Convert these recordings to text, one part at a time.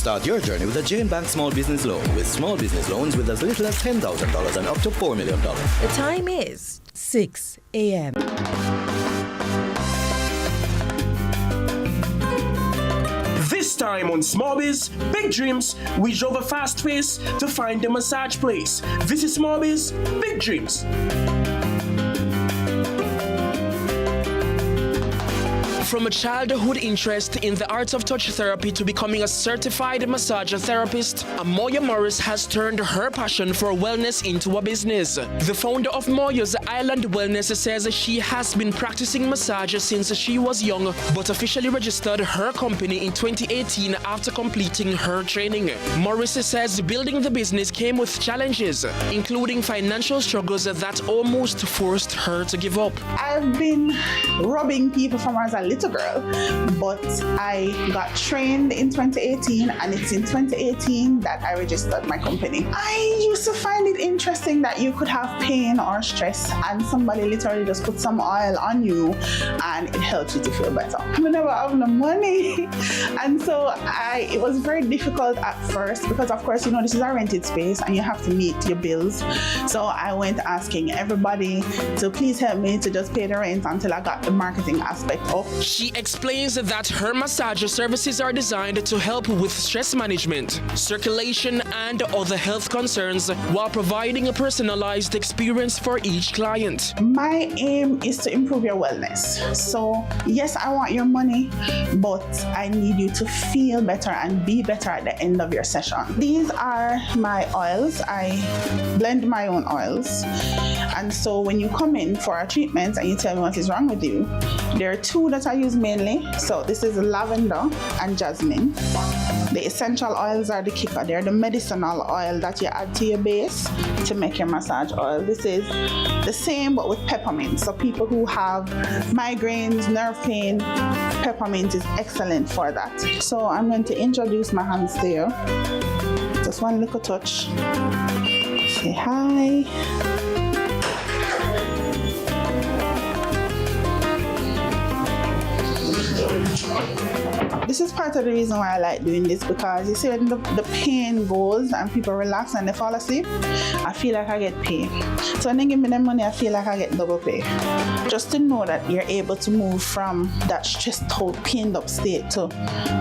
Start your journey with a Jane Bank Small Business Loan, with small business loans with as little as $10,000 and up to $4 million. The time is 6 a.m. This time on Small Biz, Big Dreams, we drove a fast pace to find the massage place. This is Small Biz, Big Dreams. From a childhood interest in the art of touch therapy to becoming a certified massage therapist, Amoya Morris has turned her passion for wellness into a business. The founder of Moya's Island Wellness says she has been practicing massage since she was young, but officially registered her company in 2018 after completing her training. Morris says building the business came with challenges, including financial struggles that almost forced her to give up. I've been rubbing people from as a little girl, but I got trained in 2018, and it's in 2018 that I registered my company. I used to find it interesting that you could have pain or stress and somebody literally just put some oil on you and it helps you to feel better. I never have no money, and so it was very difficult at first because of course, you know, this is a rented space and you have to meet your bills. So I went asking everybody to please help me to just pay the rent until I got the marketing aspect up. She explains that her massage services are designed to help with stress management, circulation, and other health concerns while providing a personalized experience for each client. My aim is to improve your wellness. So yes, I want your money, but I need you to feel better and be better at the end of your session. These are my oils. I blend my own oils. And so when you come in for a treatment and you tell me what is wrong with you, there are two that I use mainly. So this is lavender and jasmine. The essential oils are the kicker. They're the medicinal oil that you add to your base to make your massage oil. This is the same but with peppermint. So people who have migraines, nerve pain, peppermint is excellent for that. So I'm going to introduce my hands to you. Just one little touch. Say hi. This is part of the reason why I like doing this, because you see when the pain goes and people relax and they fall asleep, I feel like I get paid. So when they give me the money, I feel like I get double pay. Just to know that you're able to move from that stressed out, pained up state to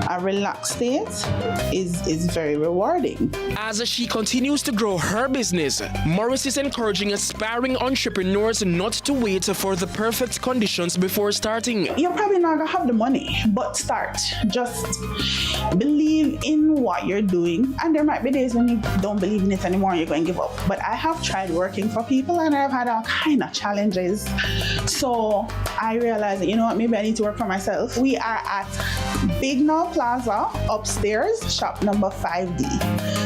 a relaxed state is very rewarding. As she continues to grow her business, Morris is encouraging aspiring entrepreneurs not to wait for the perfect conditions before starting. You're probably not gonna have the money, but start. Just believe in what you're doing, and there might be days when you don't believe in it anymore and you're going to give up. But I have tried working for people and I've had all kind of challenges. So I realized that, you know what, maybe I need to work for myself. We are at Big Now Plaza upstairs, shop number 5D.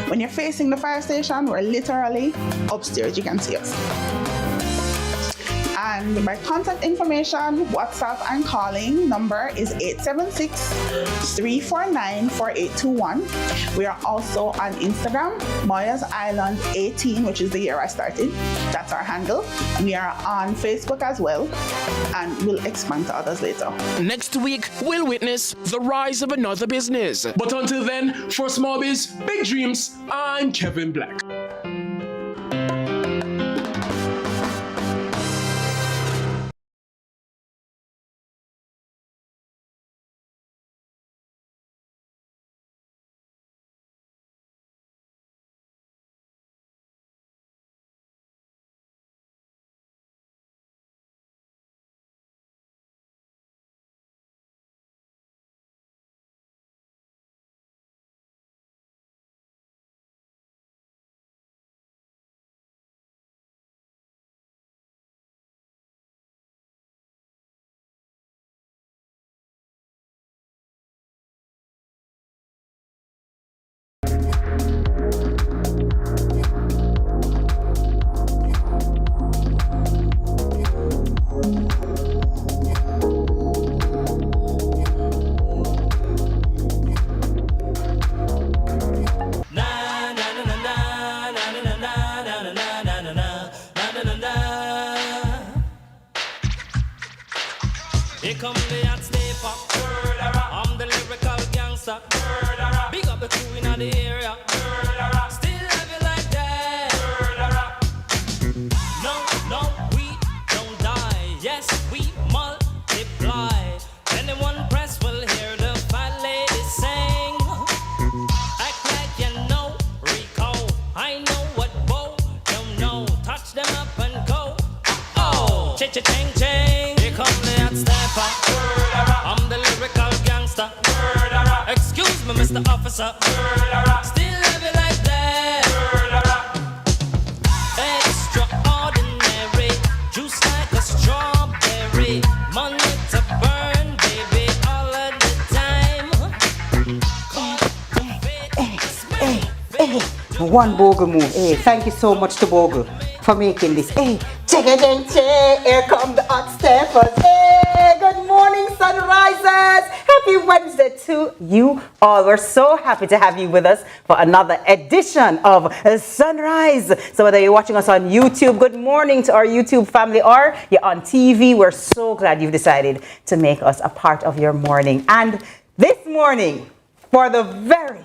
When you're facing the fire station, we're literally upstairs. You can see us. And my contact information, WhatsApp and calling number is 876-349-4821. We are also on Instagram, Moya's Island 18, which is the year I started. That's our handle. We are on Facebook as well, and we'll expand to others later. Next week, we'll witness the rise of another business. But until then, for Small Biz, Big Dreams, I'm Kevin Black. Here come the hot stepper. I'm the lyrical gangster. Big up the crew in the area. Still have it like that. No, we don't die. Yes, we multiply. Anyone press will hear the fat lady sing. Act like you know, Rico. I know what Bo don't know. Touch them up and go. Oh, ching ching. Here come the hot stepper. I'm the lyrical gangster. Excuse me, Mr. Officer. Still have it like that. Extraordinary. Juice like a strawberry. Money to burn, baby, all of the time. One Bogle move. Hey, thank you so much to Bogle for making this. Hey, check it in, here come the hot steppers. Hey, good morning, sunrisers. Happy Wednesday to you all. We're so happy to have you with us for another edition of Sunrise. So whether you're watching us on YouTube, good morning to our YouTube family, or you're on TV, we're so glad you've decided to make us a part of your morning. And this morning, for the very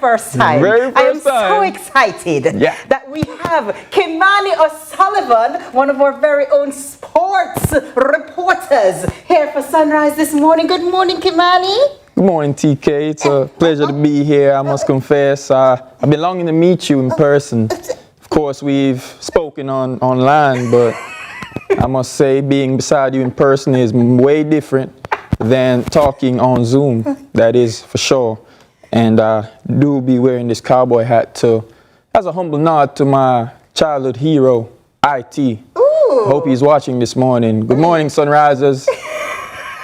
first time, I am so excited that we have Kimani O'Sullivan, one of our very own sports reporters, here for Sunrise this morning. Good morning, Kimani. Good morning, TK. It's a pleasure to be here, I must confess. I've been longing to meet you in person. Of course, we've spoken online, but I must say being beside you in person is way different than talking on Zoom. That is for sure. And I do be wearing this cowboy hat as a humble nod to my childhood hero, IT. Ooh. Hope he's watching this morning. Good morning, sunrisers.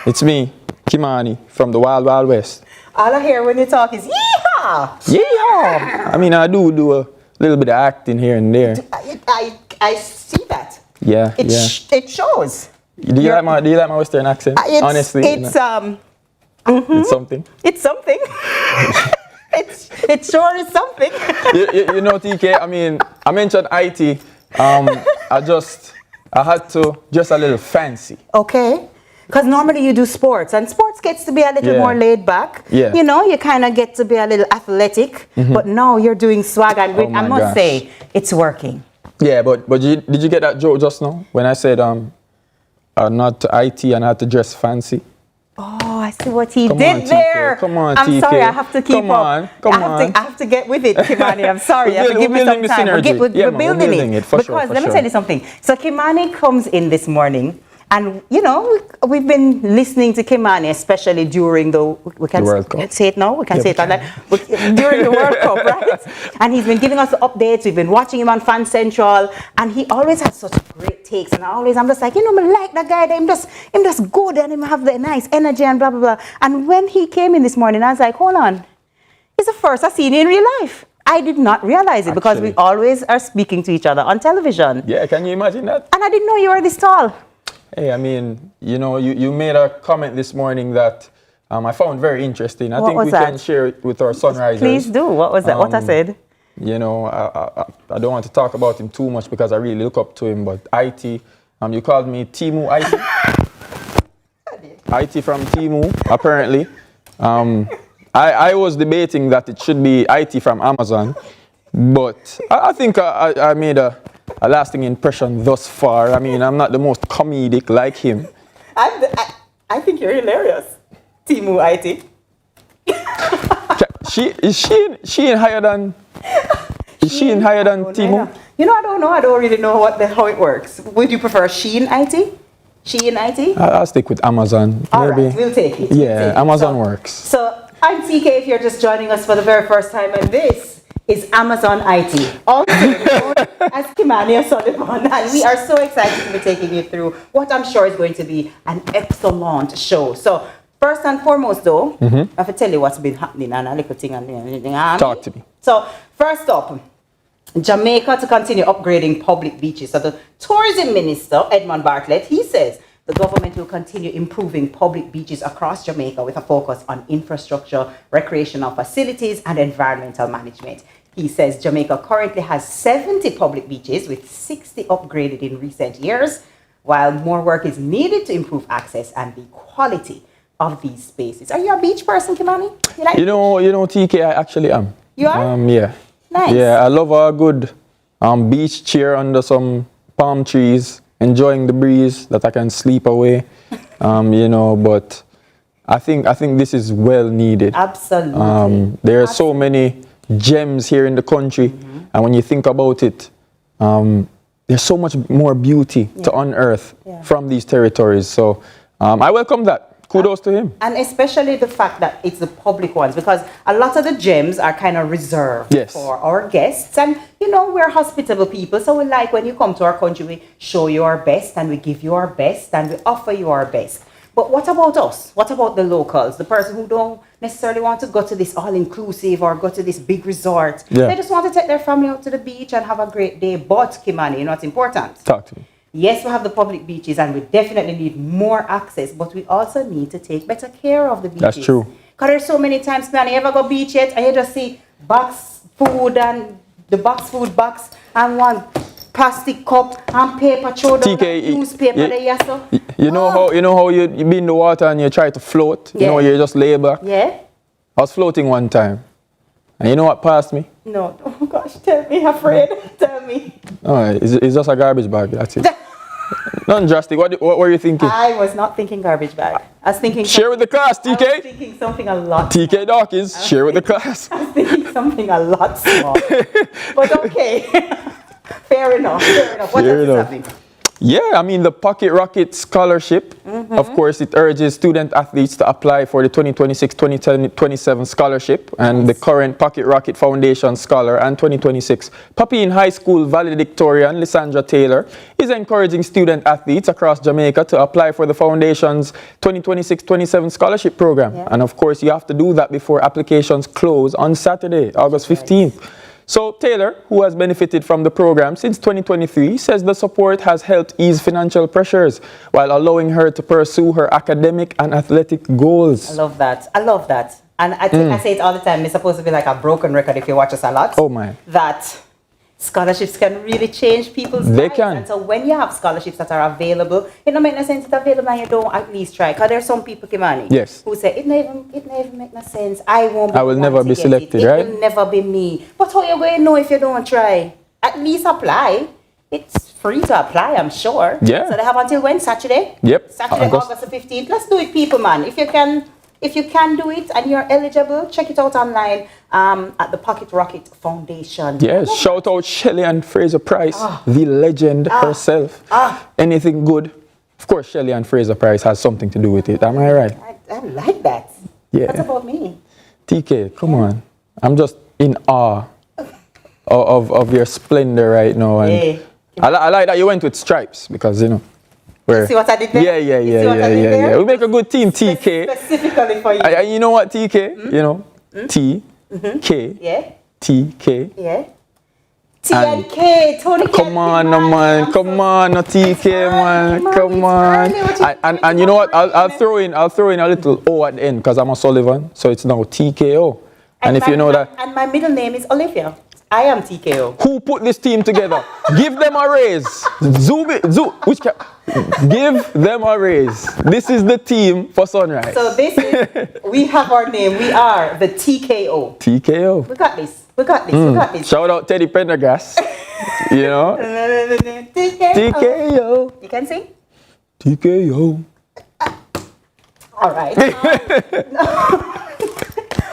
It's me, Kimani, from the Wild Wild West. All I hear when you talk is yeehaw! Yeehaw! I mean, I do a little bit of acting here and there. I see that. Yeah, It shows. Do you like my Western accent? Honestly, it's it's something. It's something. it sure is something. you know, TK. I mean, I mentioned IT. I had to dress a little fancy. Okay. Because normally you do sports, and sports gets to be a little more laid back. Yeah. You know, you kind of get to be a little athletic. But now you're doing swag, and I must say, it's working. Yeah, but did you get that joke just now when I said not to IT and I had to dress fancy? Oh, I see what he did there. Come on, I'm TK. sorry, I have to keep up. Come on. I have to get with it, Kimani. I'm sorry. You have to give me some time. We're building it. For because let me tell you something. So Kimani comes in this morning, and you know we've been listening to Kimani, especially during the World Cup. Say it now. We can say it on that during the World Cup, right? And he's been giving us the updates. We've been watching him on Fan Central, and he always has such great takes. And I'm just like, I like that guy. Him just good, and him have the nice energy and blah blah blah. And when he came in this morning, I was like, hold on, it's the first I've seen you in real life. I did not realize it because we always are speaking to each other on television. Yeah, can you imagine that? And I didn't know you were this tall. Hey, I mean, you made a comment this morning that I found very interesting. I think we can share it with our sunrisers. Please do. What was that? What I said? You know, I don't want to talk about him too much because I really look up to him, but IT, you called me Timu IT. IT from Timu, apparently. I was debating that it should be IT from Amazon, but I think I made a lasting impression thus far. I mean, I'm not the most comedic like him. I think you're hilarious, Timu IT. Is she in higher than Timu? You know, I don't know. I don't really know how it works. Would you prefer Shein IT? Shein IT? I'll stick with Amazon. All right, we'll take it. Yeah, Amazon works. So I'm TK if you're just joining us for the very first time, and this is Amazon IT, also known as Kimani O'Sullivan, and we are so excited to be taking you through what I'm sure is going to be an excellent show. So first and foremost, though, I have to tell you what's been happening and a little thing and anything. Talk to me. So first up, Jamaica to continue upgrading public beaches. So the tourism minister, Edmund Bartlett, he says the government will continue improving public beaches across Jamaica with a focus on infrastructure, recreational facilities, and environmental management. He says Jamaica currently has 70 public beaches, with 60 upgraded in recent years, while more work is needed to improve access and the quality of these spaces. Are you a beach person, Kimani? You know, TK, I actually am. You are? Yeah. Nice. Yeah, I love a good beach chair under some palm trees, enjoying the breeze that I can sleep away. You know, but I think this is well needed. Absolutely. There are so many gems here in the country, and when you think about it, there's so much more beauty to unearth from these territories. So I welcome that. Kudos to him. And especially the fact that it's the public ones, because a lot of the gyms are kind of reserved for our guests. And, you know, we're hospitable people. So we like when you come to our country, we show you our best and we give you our best and we offer you our best. But what about us? What about the locals? The person who don't necessarily want to go to this all-inclusive or go to this big resort. They just want to take their family out to the beach and have a great day. But, Kimani, you know what's important? Talk to me. Yes, we have the public beaches and we definitely need more access, but we also need to take better care of the beaches. That's true. Because there's so many times, man, you ever go beach yet and you just see box food and the box food box and one plastic cup and paper thrown down and newspaper there, so. You know how you be in the water and you try to float? You know, you just lay back? Yeah. I was floating one time. And you know what passed me? No. Oh gosh, tell me, afraid. Tell me. Oh, it's just a garbage bag, that's it. Nothing drastic. What were you thinking? I was not thinking garbage bag. I was thinking... Share with the class, TK. I was thinking something a lot TK Dawkins, share with the class. I was thinking something a lot small. But okay. Fair enough. What else is happening? Yeah, I mean, the Pocket Rocket Scholarship, of course, it urges student athletes to apply for the 2026-2027 scholarship and the current Pocket Rocket Foundation Scholar and 2026 Papine High School valedictorian Lysandra Taylor is encouraging student athletes across Jamaica to apply for the foundation's 2026-27 scholarship program. And of course, you have to do that before applications close on Saturday, August 15th. So Taylor, who has benefited from the program since 2023, says the support has helped ease financial pressures while allowing her to pursue her academic and athletic goals. I love that. I love that. And I think I say it all the time. It's supposed to be like a broken record if you watch us a lot. Oh my. That scholarships can really change people's lives. They can. And so when you have scholarships that are available, it don't make no sense it's available and you don't at least try. Because there's some people, Kimani, who say, it never make no sense. I will never be selected, right? It will never be me. But how you going to know if you don't try? At least apply. It's free to apply, I'm sure. Yeah. So they have until when? Saturday? Yep. Saturday, August the 15th. Let's do it, people, man. If you can do it and you're eligible, check it out online at the Pocket Rocket Foundation. Yes, shout out Shelley and Fraser Price, the legend herself. Anything good? Of course, Shelley and Fraser Price has something to do with it. Am I right? I like that. Yeah. That's about me. TK, come on. I'm just in awe of your splendor right now. And I like that you went with stripes because, you know. See what I did there? Yeah. We make a good team, TK. Specifically for you. You know what, TK? You know, T, K, T, K. Yeah. T and K, Tony. Come on, man. Come on, TK, man. Come on. And you know what? I'll throw in a little O at the end because I'm a Sullivan, so it's now TKO. And if you know that. And my middle name is Olivia. I am TKO. Who put this team together? Give them a raise. Give them a raise. This is the team for Sunrise. So we have our name. We are the TKO. TKO. We got this. Shout out Teddy Pendergrass. You know? TKO. You can sing? TKO. All right.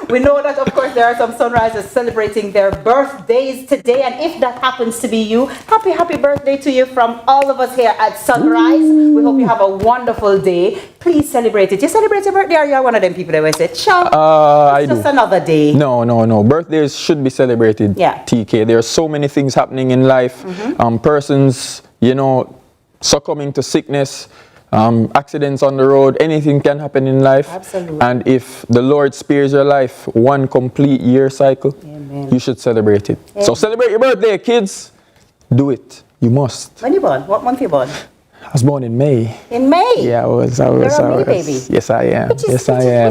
We know that, of course, there are some Sunrisers celebrating their birthdays today. And if that happens to be you, happy birthday to you from all of us here at Sunrise. We hope you have a wonderful day. Please celebrate it. You celebrate your birthday or you're one of them people that will say, ciao, it's just another day. No. Birthdays should be celebrated, TK. There are so many things happening in life. Persons, you know, succumbing to sickness. Accidents on the road, anything can happen in life. Absolutely. And if the Lord spares your life one complete year cycle, you should celebrate it. So celebrate your birthday, kids. Do it. You must. When you born? What month you born? I was born in May. In May? Yeah, I was. You're a May baby. Yes, I am.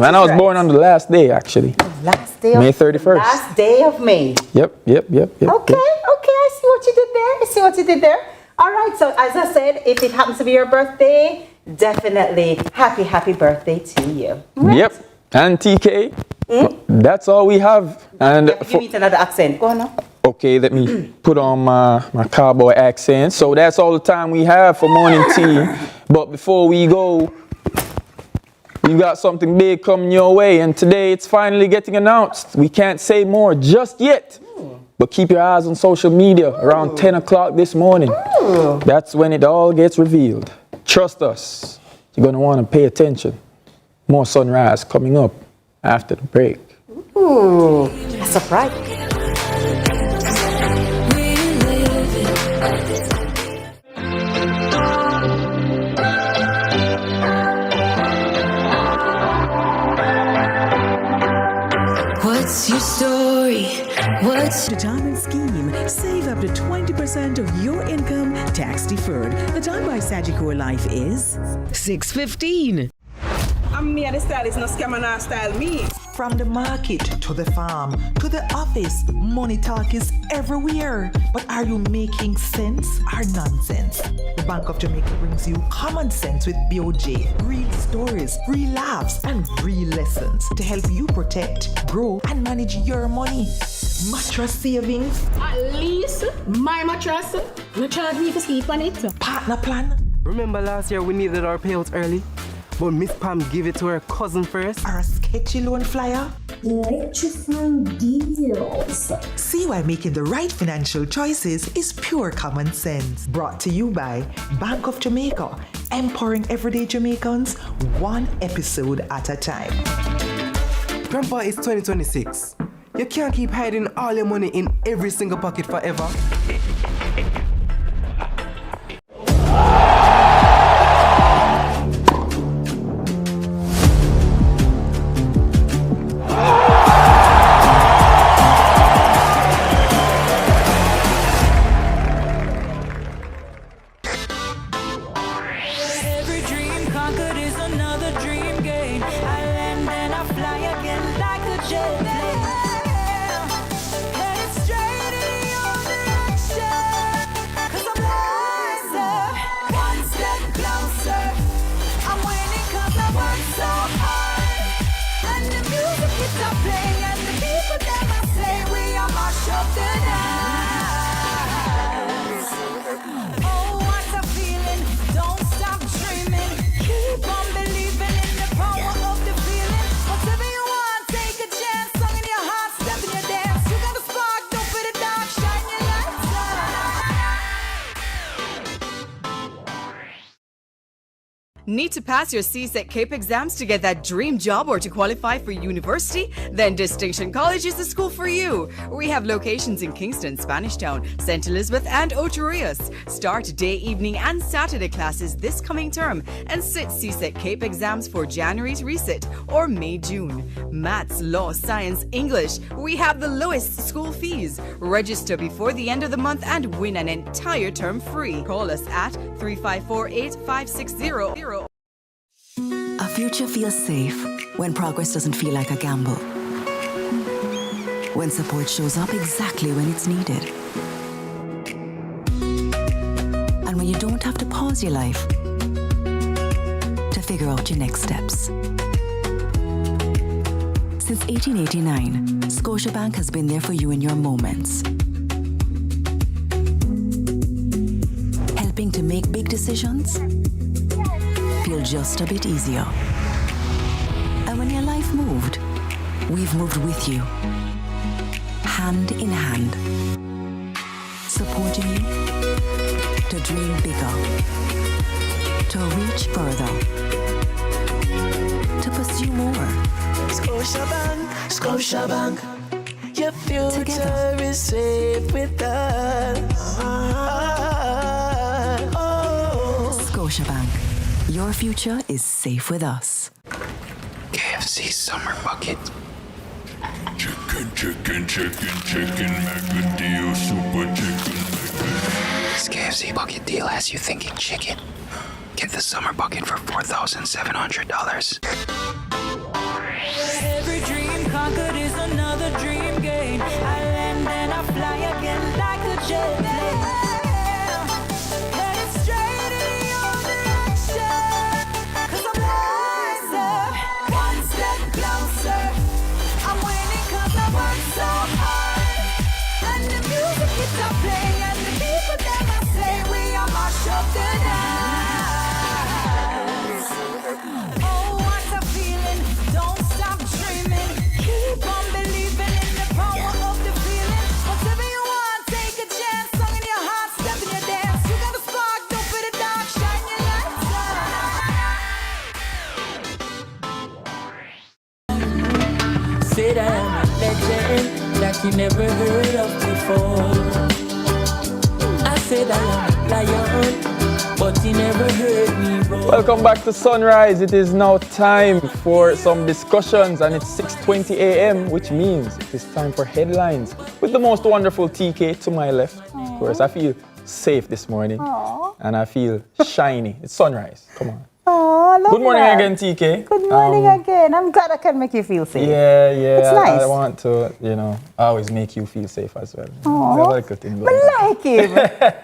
And I was born on the last day, actually. The last day of May 31st. Last day of May. Yep. Okay, I see what you did there. All right, so as I said, if it happens to be your birthday, definitely happy birthday to you. Yep. And TK, that's all we have. And You need another accent. Go on now. okay, let me put on my cowboy accent. So that's all the time we have for morning tea. But before we go, we got something big coming your way, and today it's finally getting announced. We can't say more just yet, but keep your eyes on social media around 10 o'clock this morning. That's when it all gets revealed. Trust us, you're gonna wanna pay attention. More sunrise coming up after the break. Ooh, a surprise. What's your story? What's Retirement scheme. Save up to 20% of your income tax deferred. The time by Sagicor Life is 6:15. I'm me and the stylist, no scam and style me. From the market to the farm to the office, money talk is everywhere. But are you making sense or nonsense? The Bank of Jamaica brings you common sense with BOJ. Real stories, real laughs, and real lessons to help you protect, grow, and manage your money. Mattress savings. At least my mattress, you charge me to sleep on it. Partner plan. Remember last year we needed our payouts early? But Miss Pam gave it to her cousin first. Or a sketchy loan flyer. electrifying deals? See why making the right financial choices is pure common sense. Brought to you by Bank of Jamaica, empowering everyday Jamaicans one episode at a time. Grandpa, it's 2026. You can't keep hiding all your money in every single pocket forever. Need to pass your CSEC CAPE exams to get that dream job or to qualify for university? Then Distinction College is the school for you. We have locations in Kingston, Spanish Town, St. Elizabeth and Ocho Rios. Start day, evening and Saturday classes this coming term and sit CSEC CAPE exams for January's resit or May-June. Maths, law, science, English. We have the lowest school fees. Register before the end of the month and win an entire term free. Call us at 354-8560. A future feels safe when progress doesn't feel like a gamble. When support shows up exactly when it's needed. And when you don't have to pause your life to figure out your next steps. Since 1889, Scotiabank has been there for you in your moments. Helping to make big decisions feel just a bit easier. And when your life moved, we've moved with you, hand in hand, supporting you to dream bigger, to reach further, to pursue more. Scotiabank, Scotiabank, your future is safe with us. Scotiabank, your future is safe with us. KFC Summer Bucket. Chicken, chicken, chicken, chicken, mega deal, super chicken. This KFC bucket deal has you thinking chicken. Get the summer bucket for $4,700. Every dream conquered is another dream gained. I land and I fly again like a jet plane. Headed straight in your direction. It's a play and the people never say we are mash up the night. Oh, what a feeling, don't stop dreaming. Keep on believing in the power of the feeling. Whatever you want, take a chance. Song in your heart, step in your dance. You got a spark, don't put it down, shine your lights out. Said I am a legend that you never heard of before. I said I am a lion, but you never heard me roar. Welcome back to Sunrise. It is now time for some discussions, and it's 6:20 a.m., which means it is time for headlines with the most wonderful TK to my left. Of course, I feel safe this morning, and I feel shiny. It's Sunrise. Come on. Oh, love Good morning that. again, TK. Good morning again. I'm glad I can make you feel safe. Yeah. It's nice. I want to, always make you feel safe as well. Oh, I like a thing I like him.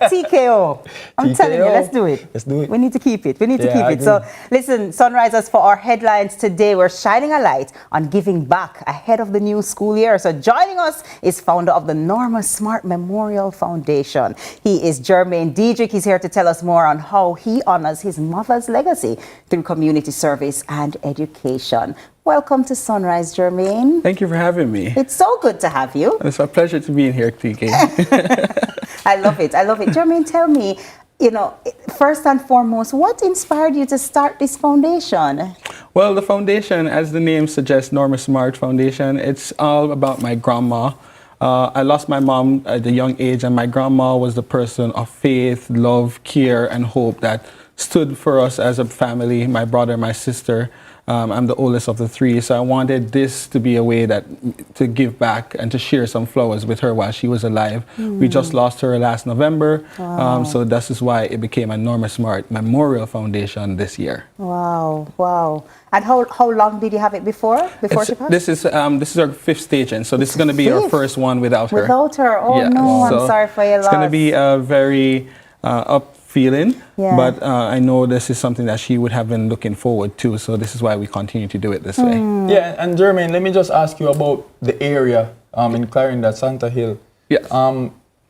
TKO. I'm telling you, let's do it. Let's do it. We need to keep it. We need to Yeah, keep I it. So, agree. listen, Sunrisers, for our headlines today, we're shining a light on giving back ahead of the new school year. So, joining us is founder of the Norma Smart Memorial Foundation. He is Jermaine Diedrich. He's here to tell us more on how he honors his mother's legacy through community service and education. Welcome to Sunrise, Jermaine. Thank you for having me. It's so good to have you. It's my pleasure to be in here, TK. I love it. Jermaine, tell me, first and foremost, what inspired you to start this foundation? Well, the foundation, as the name suggests, Norma Smart Foundation, it's all about my grandma. I lost my mom at a young age, and my grandma was the person of faith, love, care, and hope that stood for us as a family, my brother, my sister. I'm the oldest of the three, so I wanted this to be a way to give back and to share some flowers with her while she was alive. We just lost her last November, so this is why it became a Norma Smart Memorial Foundation this year. Wow. And how long did you have it before she passed? This is our fifth staging, so this is going to be our first one without her. Without her? Oh, yeah. No, I'm sorry for your loss. It's going to be a very up feeling, but I know this is something that she would have been looking forward to, so this is why we continue to do it this way. Yeah, and Jermaine, let me just ask you about the area in Clarendon, Santa Hill. Yes.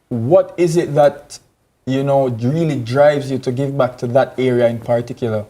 What is it that, really drives you to give back to that area in particular?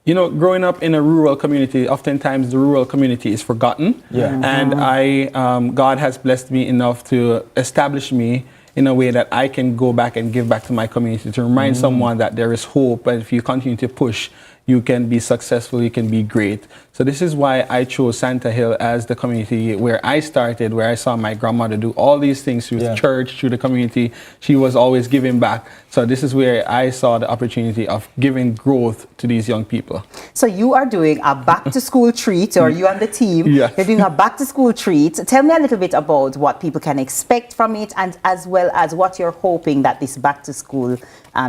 Growing up in a rural community, oftentimes the rural community is forgotten. Yeah. And God has blessed me enough to establish me in a way that I can go back and give back to my community, to remind someone that there is hope, and if you continue to push, you can be successful, you can be great. So this is why I chose Santa Hill as the community where I started, where I saw my grandmother do all these things through the church, through the community. She was always giving back. So this is where I saw the opportunity of giving growth to these young people. So you are doing a back-to-school treat, or you and the team, Yes. You're doing a back-to-school treat. Tell me a little bit about what people can expect from it, and as well as what you're hoping that this back-to-school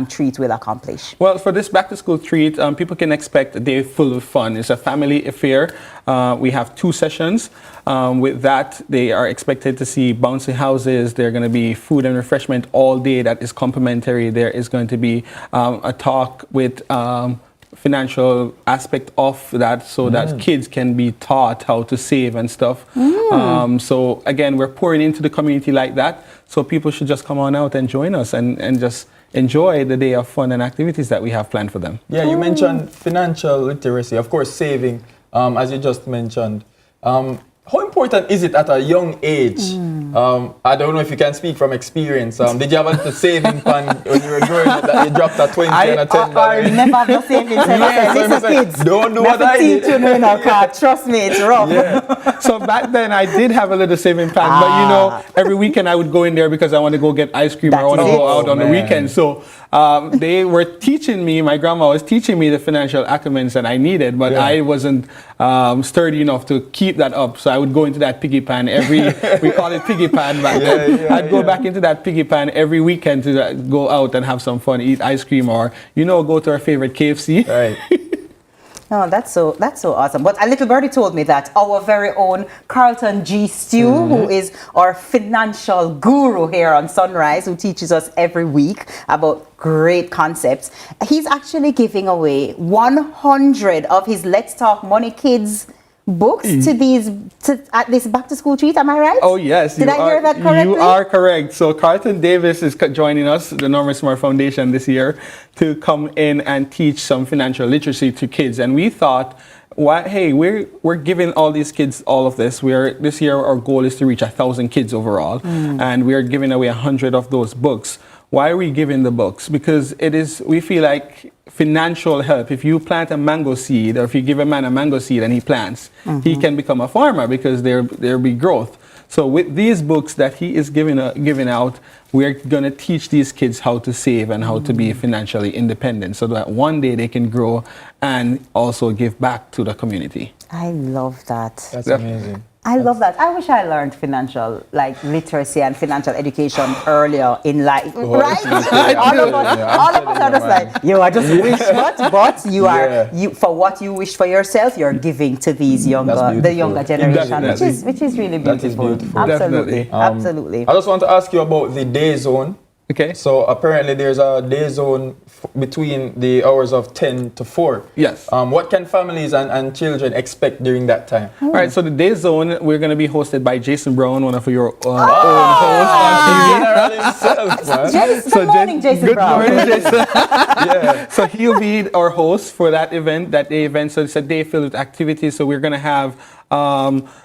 treat will accomplish. Well, for this back-to-school treat, people can expect a day full of fun. It's a family affair. We have 2 sessions. With that, they are expected to see bouncy houses. There are going to be food and refreshment all day that is complimentary. There is going to be a talk with financial aspect of that, so that kids can be taught how to save and stuff. So again, we're pouring into the community like that. So people should just come on out and join us and just enjoy the day of fun and activities that we have planned for them. Yeah, you mentioned financial literacy, of course, saving, as you just mentioned. How important is it at a young age? I don't know if you can speak from experience. Did you have a little saving plan when you were growing up that you dropped a 20 and a $10? I never have no savings. Listen, kids, don't do what I did. Trust me, it's rough. Yeah. So back then I did have a little saving plan, but every weekend I would go in there because I want to go get ice cream or I want to go out on the weekend. So they were teaching me, my grandma was teaching me the financial acumen that I needed, but I wasn't sturdy enough to keep that up. So I would go into that piggy pan we call it piggy pan back then. I'd go back into that piggy pan every weekend to go out and have some fun, eat ice cream, or, go to our favorite KFC. Right. Oh, that's so awesome. But a little birdie told me that our very own Carlton G. Stew, who is our financial guru here on Sunrise, who teaches us every week about great concepts, he's actually giving away 100 of his Let's Talk Money Kids books at this back to school treat. Am I right? Oh yes. Did I hear that correctly? You are correct. So Carlton Davis is joining us, the Norman Smart Foundation, this year to come in and teach some financial literacy to kids. And we thought, hey, we're giving all these kids all of this. This year our goal is to reach 1,000 kids overall, and we are giving away 100 of those books. Why are we giving the books? Because we feel like financial help. If you plant a mango seed, or if you give a man a mango seed and he plants, he can become a farmer because there'll be growth. So with these books that he is giving out, we're going to teach these kids how to save and how to be financially independent so that one day they can grow and also give back to the community. I love that. That's amazing. I love that. I wish I learned financial literacy and financial education earlier in life, right? all of us are just like, I just wish but you for what you wish for yourself, you're giving to these the younger generation, which is really beautiful. Absolutely. Absolutely. I just want to ask you about the day zone. Okay. So apparently there's a day zone between the hours of 10 to 4. Yes. What can families and children expect during that time? All right, so the day zone, we're going to be hosted by Jason Brown, one of your own hosts on TV. Good morning, Jason Brown. Good morning, Jason. Yeah. So he'll be our host for that day event. So it's a day filled with activities. So we're going to have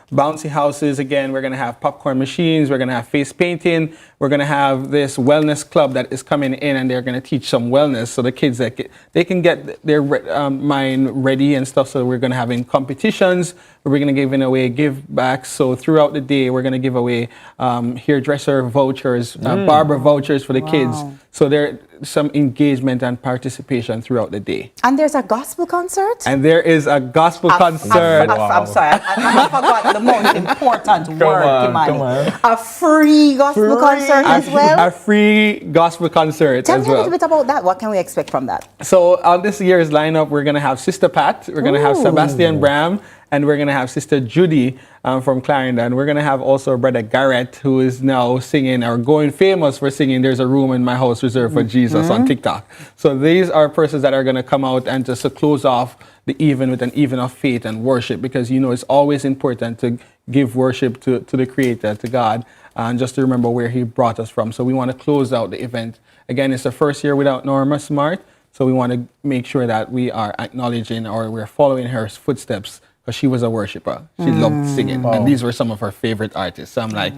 bouncy houses again. We're going to have popcorn machines. We're going to have face painting. We're going to have this wellness club that is coming in, and they're going to teach some wellness so the kids they can get their mind ready and stuff. So we're going to have competitions. We're going to give away give backs. So throughout the day, we're going to give away hairdresser vouchers, barber vouchers for the kids. So there's some engagement and participation throughout the day. And there's a gospel concert? And there is a gospel concert. I'm sorry, I forgot the most important word, Kimani. A free gospel concert as well? A free gospel concert Tell as me well. a little bit about that. What can we expect from that? So on this year's lineup, we're going to have Sister Pat, we're going to have Sebastian Bram, and we're going to have Sister Judy from Clarendon. We're going to have also Brother Garrett, who is now singing or going famous for singing There's a Room in My House Reserved for Jesus on TikTok. So these are persons that are going to come out and just to close off the even with an even of faith and worship, because it's always important to give worship to the Creator, to God, and just to remember where He brought us from. So we want to close out the event. Again, it's the first year without Norma Smart, so we want to make sure that we are acknowledging or we're following her footsteps, because she was a worshiper. She loved singing, and these were some of her favorite artists. So I'm like,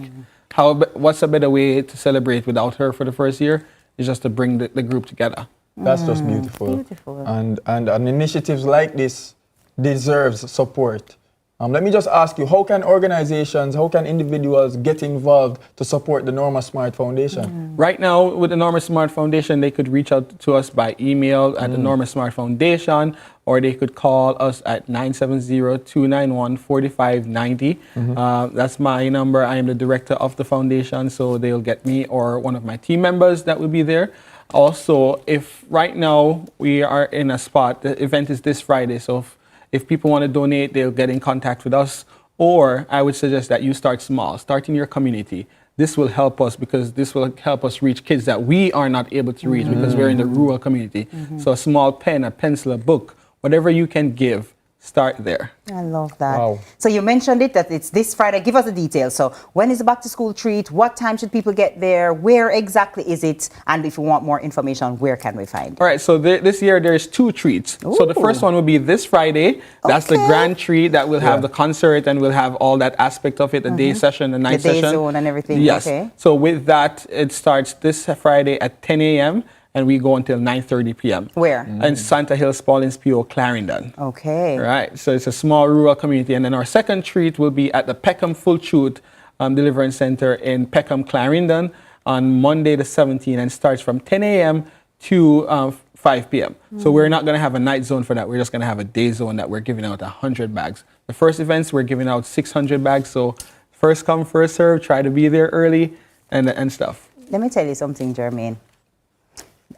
what's a better way to celebrate without her for the first year? Is just to bring the group together. That's just beautiful. And initiatives like this deserves support. Let me just ask you, how can organizations, how can individuals get involved to support the Norma Smart Foundation? Right now, with the Norma Smart Foundation, they could reach out to us by email at the Norma Smart Foundation, or they could call us at 970-291-4590. That's my number. I am the director of the foundation, so they'll get me or one of my team members that will be there. Also, if right now we are in a spot, the event is this Friday, so if people want to donate, they'll get in contact with us. Or I would suggest that you start small, start in your community. This will help us, because this will help us reach kids that we are not able to reach because we're in the rural community. So a small pen, a pencil, a book, whatever you can give, start there. I love that. Wow. So you mentioned it, that it's this Friday. Give us the details. So when is the back to school treat? What time should people get there? Where exactly is it? And if you want more information, where can we find it? All right, so this year there's 2 treats. So the first one will be this Friday. That's the grand treat that will have the concert, and we'll have all that aspect of it, the day session, the night session. The day zone and everything. Yes. Okay. So with that, it starts this Friday at 10 a.m. and we go until 9:30 p.m. Where? In Santa Hills, Paulins P.O., Clarendon. Okay. Right. So it's a small rural community. And then our second treat will be at the Peckham Full Truth Deliverance Center in Peckham, Clarendon on Monday the 17th, and starts from 10 a.m. to 5 p.m. So we're not going to have a night zone for that. We're just going to have a day zone that we're giving out 100 bags. The first events, we're giving out 600 bags. So first come, first serve. Try to be there early and stuff. Let me tell you something, Jermaine.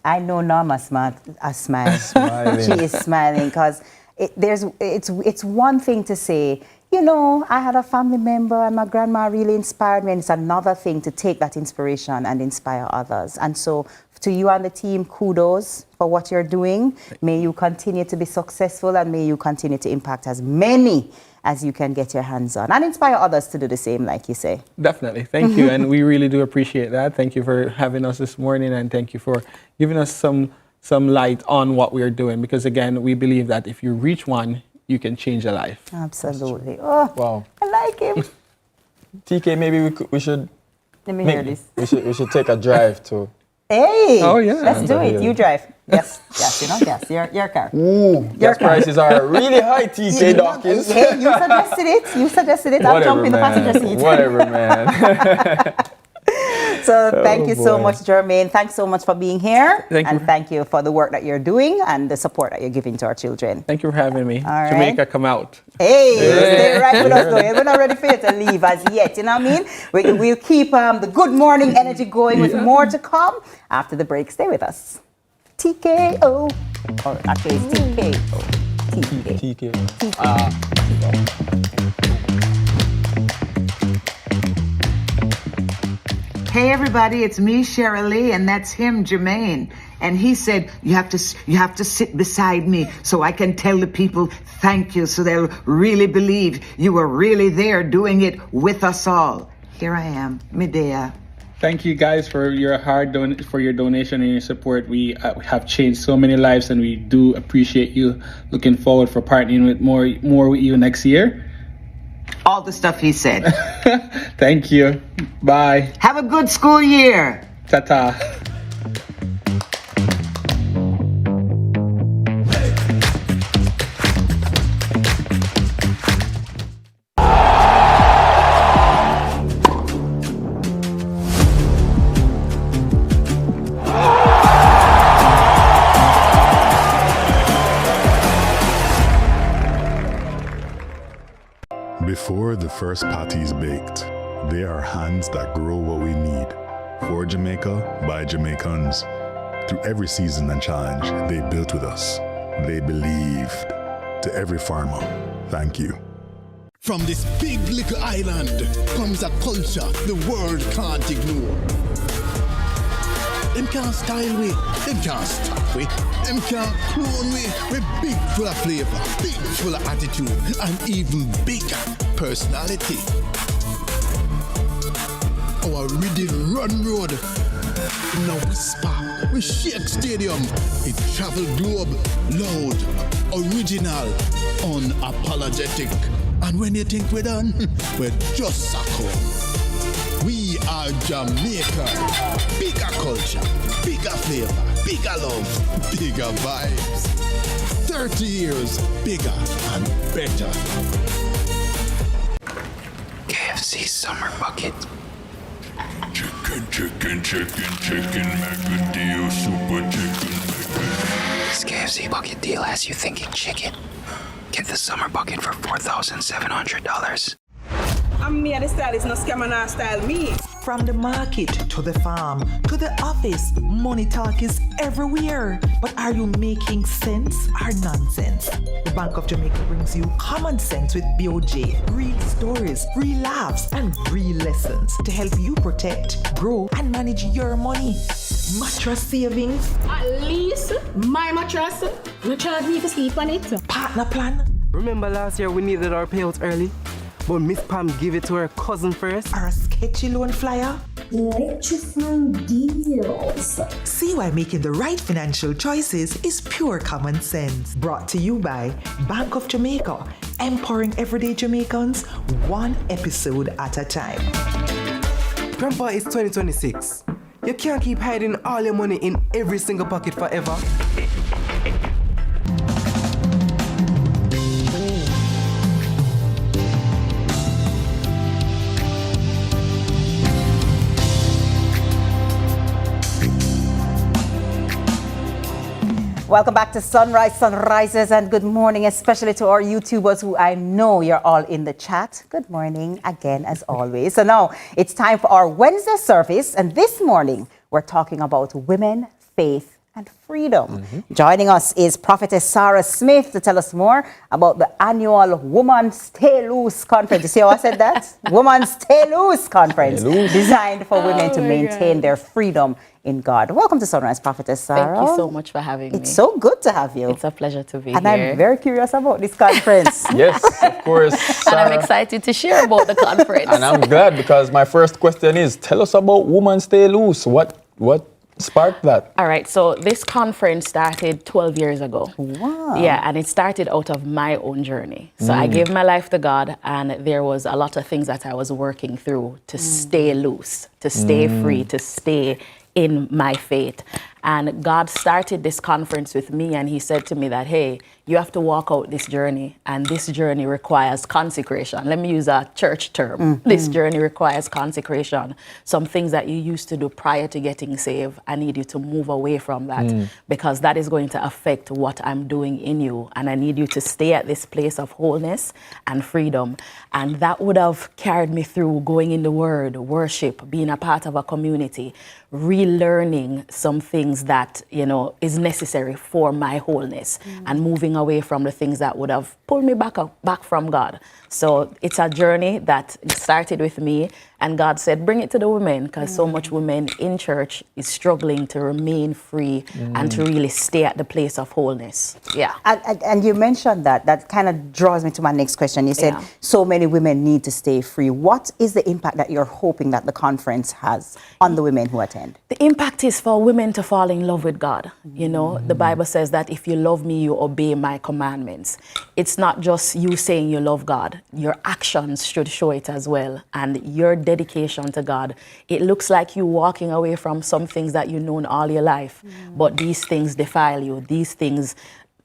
I know Norma Smart smiles. She is smiling because it's one thing to say, I had a family member and my grandma really inspired me, and it's another thing to take that inspiration and inspire others. And so to you and the team, kudos for what you're doing. May you continue to be successful, and may you continue to impact as many as you can get your hands on and inspire others to do the same, like you say. Definitely. Thank you. And we really do appreciate that. Thank you for having us this morning, and thank you for giving us some light on what we're doing, because again, we believe that if you reach one, you can change a life. Absolutely. Oh, wow. I like him. TK, maybe we should. Let me hear this. We should take a drive to. Hey, oh yeah, let's do it. You drive. Yes, yes, your car. Ooh, gas prices are really high, TK Dawkins. Hey, you suggested it. You suggested it. I'll jump in the passenger seat. Whatever, man. So thank you so much, Jermaine. Thanks so much for being here. Thank you for the work that you're doing and the support that you're giving to our children. Thank you for having me. All right. Jamaica, come out. Hey, stay right with us though. We're not ready for you to leave as yet, you know what I mean? We'll keep the good morning energy going with more to come after the break. Stay with us. TKO. Or actually it's TKO. Hey everybody, it's me, Cheryl Lee, and that's him, Jermaine. And he said, you have to sit beside me so I can tell the people thank you, so they'll really believe you were really there doing it with us all. Here I am, Medea. Thank you guys for your for your donation and your support. We have changed so many lives, and we do appreciate you. Looking forward for partnering with more with you next year. All the stuff he said. Thank you. Bye. Have a good school year. Ta-ta. Before the first patty is baked, they are hands that grow what we need. For Jamaica, by Jamaicans. Through every season and challenge, they built with us. They believed. To every farmer, thank you. From this big little island comes a culture the world can't ignore. Them can't style we, them can't stop we, them can't clone we. We're big full of flavor, big full of attitude, and even bigger personality. Our rhythm run road, no whisper, we shake stadium. It travel globe, loud, original, unapologetic. And when you think we're done, we're just a call. We are Jamaica. Bigger culture, bigger flavor, bigger love, bigger vibes. 30 years bigger and better. KFC Summer Bucket. Chicken, Macadillo, super chicken. This KFC bucket deal has you thinking chicken. Get the summer bucket for $4,700. I'm me and the stylist, no scam and style me. From the market to the farm to the office, money talk is everywhere. But are you making sense or nonsense? The Bank of Jamaica brings you common sense with BOJ. Real stories, real laughs, and real lessons to help you protect, grow, and manage your money. Mattress savings. At least my mattress, no charge me to sleep on it. Partner plan. Remember last year we needed our payouts early? But Miss Pam gave it to her cousin first. Or a sketchy loan flyer. Electrifying deals. See why making the right financial choices is pure common sense. Brought to you by Bank of Jamaica, empowering everyday Jamaicans one episode at a time. Grandpa, it's 2026. You can't keep hiding all your money in every single pocket forever. Welcome back to Sunrise, Sunrises, and good morning, especially to our YouTubers who I know you're all in the chat. Good morning again, as always. So now it's time for our Wednesday service, and this morning we're talking about women, faith, and freedom. Joining us is Prophetess Sarah Smith to tell us more about the annual Woman Stay Loose Conference. You see how I said that? Woman Stay Loose Conference, designed for women to maintain their freedom in God. Welcome to Sunrise, Prophetess Sarah. Thank you so much for having me. It's so good to have you. It's a pleasure to be and here. I'm very curious about this conference. Yes, of course. And I'm excited to share about the conference. And I'm glad, because my first question is, tell us about Woman Stay Loose. What sparked that? All right, so this conference started 12 years ago. Wow. Yeah, and it started out of my own journey. So I gave my life to God, and there was a lot of things that I was working through to stay loose, to stay free, to stay in my faith. And God started this conference with me, and he said to me that, hey, you have to walk out this journey, and this journey requires consecration. Let me use a church term. This journey requires consecration. Some things that you used to do prior to getting saved, I need you to move away from that, because that is going to affect what I'm doing in you. And I need you to stay at this place of wholeness and freedom. And that would have carried me through going in the Word, worship, being a part of a community, relearning some things that, you know, is necessary for my wholeness, and moving away from the things that would have pulled me back from God. So it's a journey that started with me, and God said, bring it to the women, because so much women in church is struggling to remain free and to really stay at the place of wholeness. Yeah. And you mentioned that kind of draws me to my next question. You said so many women need to stay free. What is the impact that you're hoping that the conference has on the women who attend? The impact is for women to fall in love with God. You know, the Bible says that if you love me, you obey my commandments. It's not just you saying you love God. Your actions should show it as well. And your dedication to God, it looks like you walking away from some things that you've known all your life. But these things defile you. These things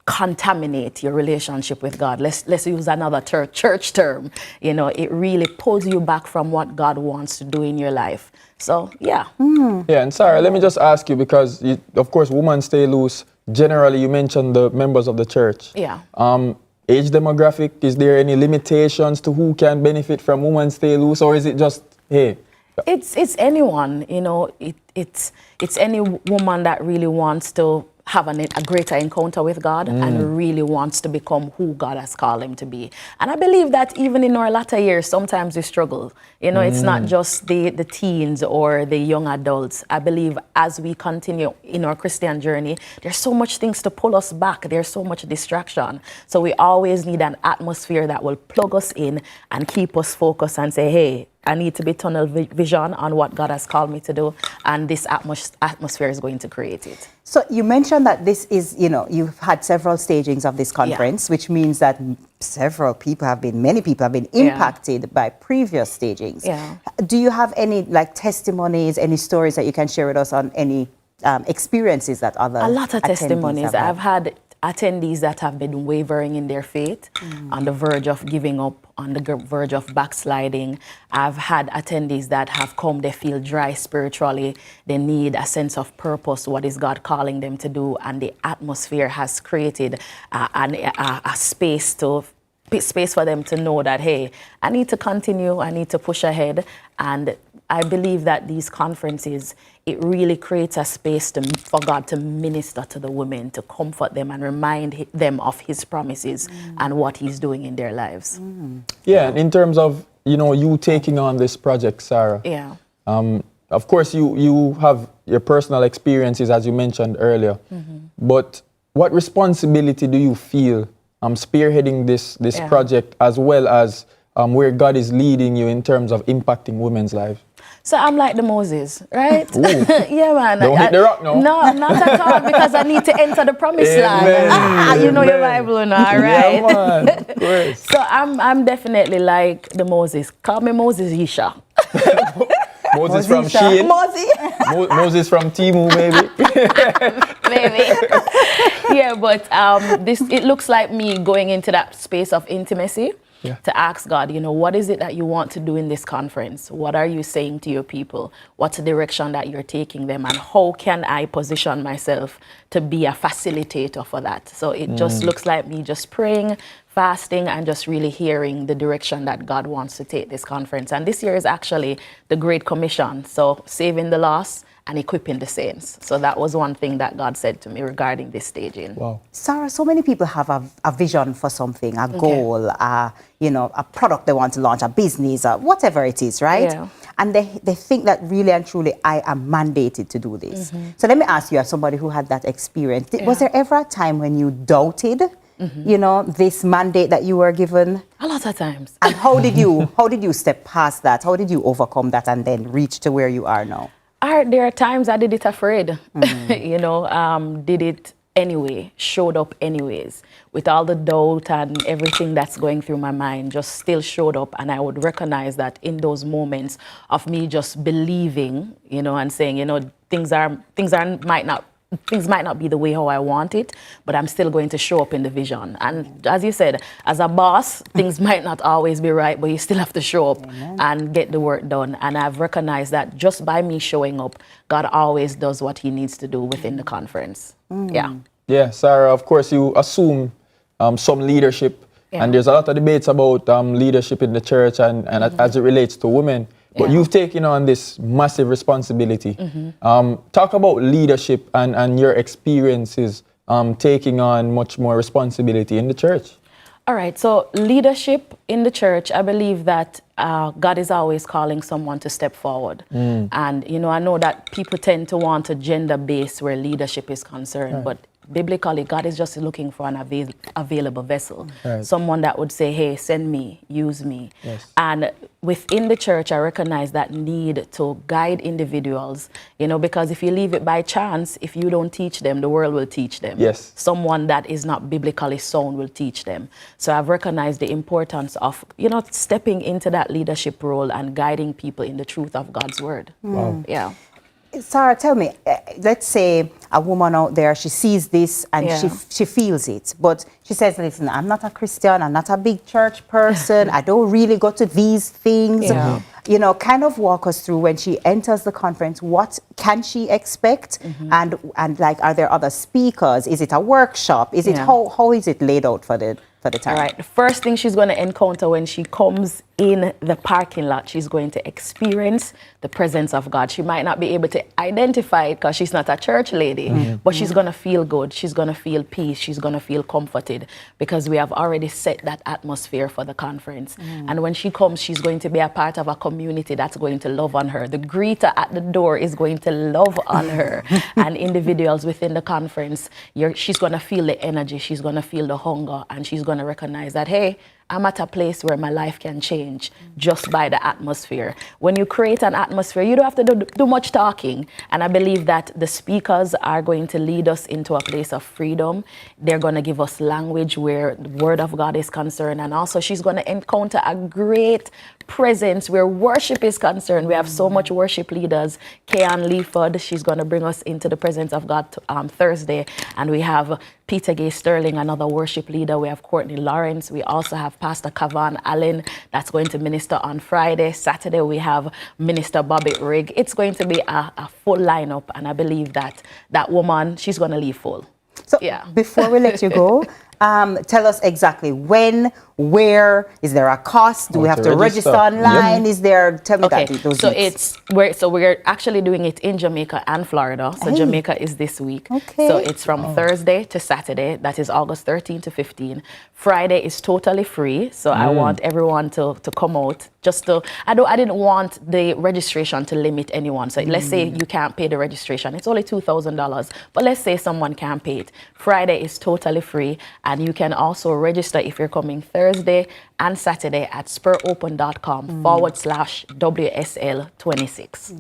contaminate your relationship with God. Let's use another church term. You know, it really pulls you back from what God wants to do in your life. So, yeah. Yeah, and Sarah, let me just ask you, because, of course, Women Stay Loose, generally you mentioned the members of the church. Yeah. Age demographic, is there any limitations to who can benefit from Women Stay Loose, or is it just, hey? It's anyone, you know, it's any woman that really wants to have a greater encounter with God and really wants to become who God has called them to be. And I believe that even in our latter years, sometimes we struggle. You know, it's not just the teens or the young adults. I believe as we continue in our Christian journey, there's so much things to pull us back. There's so much distraction. So we always need an atmosphere that will plug us in and keep us focused and say, hey, I need to be tunnel vision on what God has called me to do, and this atmosphere is going to create it. So you mentioned that this is, you know, you've had several stagings of this conference, which means that many people have been impacted by previous stagings. Yeah. Do you have any testimonies, any stories that you can share with us on any experiences that other A lot of attendees testimonies. have I've had attendees that have been wavering in their faith, on the verge of giving up, on the verge of backsliding. I've had attendees that have come, they feel dry spiritually, they need a sense of purpose, what is God calling them to do, and the atmosphere has created a space for them to know that, hey, I need to continue, I need to push ahead. And I believe that these conferences, it really creates a space for God to minister to the women, to comfort them and remind them of his promises and what he's doing in their lives. Yeah, and in terms of, you know, you taking on this project, Sarah. Yeah. Of course, you have your personal experiences, as you mentioned earlier. But what responsibility do you feel spearheading this project, as well as where God is leading you in terms of impacting women's lives? So I'm like the Moses, right? Yeah, man. Don't hit the rock now. No, not at all, because I need to enter the promised land. You know your Bible now, right? Yeah, man. Of course. So I'm definitely like the Moses. Call me Moses Yisha. Moses from Shein. Moses from Timu, maybe. Maybe. Yeah, but it looks like me going into that space of intimacy. To ask God, you know, what is it that you want to do in this conference? What are you saying to your people? What's the direction that you're taking them? And how can I position myself to be a facilitator for that? So it just looks like me just praying, fasting and just really hearing the direction that God wants to take this conference. And this year is actually the Great Commission. So saving the lost and equipping the saints. So that was one thing that God said to me regarding this staging. Wow. Sarah, so many people have a vision for something, a goal, a product they want to launch, a business, whatever it is, right? Yeah. And they think that really and truly I am mandated to do this. So let me ask you, as somebody who had that experience, was there ever a time when you doubted, this mandate that you were given? A lot of times. And how did you step past that? How did you overcome that and then reach to where you are now? There are times I did it afraid, did it anyway, showed up anyways, with all the doubt and everything that's going through my mind, just still showed up. And I would recognize that in those moments of me just believing, and saying, things might not be the way how I want it, but I'm still going to show up in the vision. And as you said, as a boss, things might not always be right, but you still have to show up and get the work done. And I've recognized that just by me showing up, God always does what he needs to do within the conference. Yeah, Sarah, of course, you assume some leadership. And there's a lot of debates about leadership in the church and as it relates to women. But you've taken on this massive responsibility. Talk about leadership and your experiences taking on much more responsibility in the church. All right, so leadership in the church, I believe that God is always calling someone to step forward. And, I know that people tend to want a gender base where leadership is concerned, but biblically, God is just looking for an available vessel. Someone that would say, hey, send me, use me. And within the church, I recognize that need to guide individuals, because if you leave it by chance, if you don't teach them, the world will teach them. Someone that is not biblically sound will teach them. So I've recognized the importance of, stepping into that leadership role and guiding people in the truth of God's word. Yeah. Sarah, tell me, let's say a woman out there, she sees this and she feels it, but she says, listen, I'm not a Christian, I'm not a big church person, I don't really go to these things. Kind of walk us through when she enters the conference, what can she expect? And like, are there other speakers? Is it a workshop? Is it how is it laid out for the time? All right. The first thing she's going to encounter when she comes in the parking lot, she's going to experience the presence of God. She might not be able to identify it because she's not a church lady, but she's going to feel good. She's going to feel peace. She's going to feel comforted because we have already set that atmosphere for the conference. And when she comes, she's going to be a part of a community that's going to love on her. The greeter at the door is going to love on her. And individuals within the conference, she's going to feel the energy. She's going to feel the hunger. And she's going to recognize that, hey, I'm at a place where my life can change just by the atmosphere. When you create an atmosphere, you don't have to do much talking. And I believe that the speakers are going to lead us into a place of freedom. They're going to give us language where the word of God is concerned. And also she's going to encounter a great presence where worship is concerned. We have so much worship leaders. Kayan Leaford, she's going to bring us into the presence of God Thursday. And we have Peter Gay Sterling, another worship leader. We have Courtney Lawrence. We also have Pastor Kavan Allen that's going to minister on Friday. Saturday, we have Minister Bobby Rigg. It's going to be a full lineup. And I believe that that woman, she's going to leave full. So before we let you go, tell us exactly when, where, is there a cost? Do we have to register online? Is there, tell me that. So we're actually doing it in Jamaica and Florida. So Jamaica is this week. So it's from Thursday to Saturday. That is August 13 to 15. Friday is totally free. So I want everyone to come out. I didn't want the registration to limit anyone. So let's say you can't pay the registration. It's only $2,000. But let's say someone can't pay it. Friday is totally free. And you can also register if you're coming Thursday and Saturday at spurOpen.com/WSL26.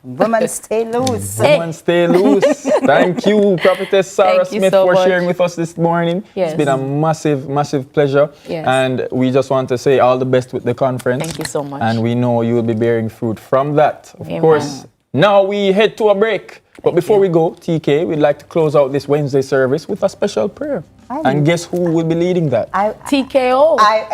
Women stay loose. Women stay loose. Thank you, Prophetess Sarah Smith, for sharing with us this morning. It's been a massive, massive pleasure. And we just want to say all the best with the conference. Thank you so much. And we know you will be bearing fruit from that. Of course, now we head to a break. But before we go, TK, we'd like to close out this Wednesday service with a special prayer. And guess who will be leading that? TKO. Hey,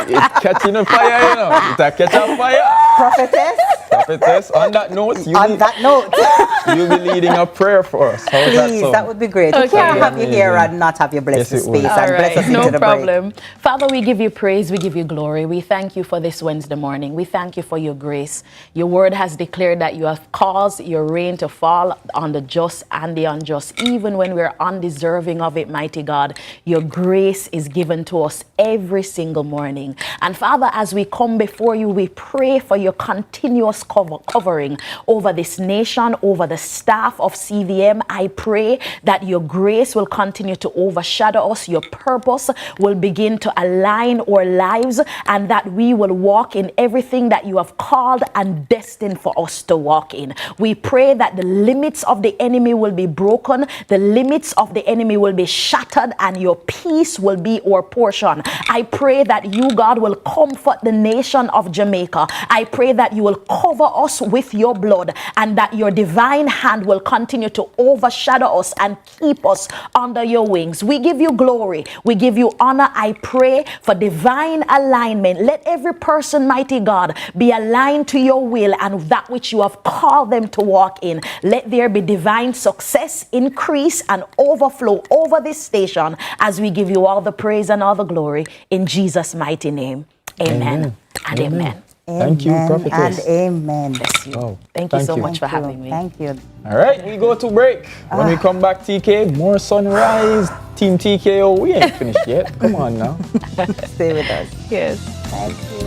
it's catching on fire, It's a catch on fire. Prophetess. Prophetess, on that note, you'll be leading a prayer for us. How's Please, that, that would be great. We can't have you here and not have you bless the space and bless us into No the problem. Father, we give you praise, we give you glory. We thank you for this Wednesday morning. We thank you for your grace. Your word has declared that you have caused your rain to fall on the just and the unjust, even when we're undeserving of it, mighty God. Your grace is given to us every single morning. And Father, as we come before you, we pray for your continuous covering over this nation, over the staff of CVM. I pray that your grace will continue to overshadow us. Your purpose will begin to align our lives, and that we will walk in everything that you have called and destined for us to walk in. We pray that the limits of the enemy will be broken, the limits of the enemy will be shattered, and your peace will be our portion. I pray that you, God, will comfort the nation of Jamaica. I pray that you will cover us with your blood, and that your divine hand will continue to overshadow us and keep us under your wings. We give you glory. We give you honor. I pray for divine alignment. Let every person, mighty God, be aligned to your will and that which you have called them to walk in. Let there be divine success, increase, and overflow over this station as we give you all the praise and all the glory in Jesus' mighty name. Amen and amen. Thank you, Prophetess. And amen. Bless you. Wow. Thank you so much for having me. Thank you. All right, we go to break. When we come back, TK, more sunrise. Team TKO, we ain't finished yet. Come on now. Stay with us. Yes. Thank you.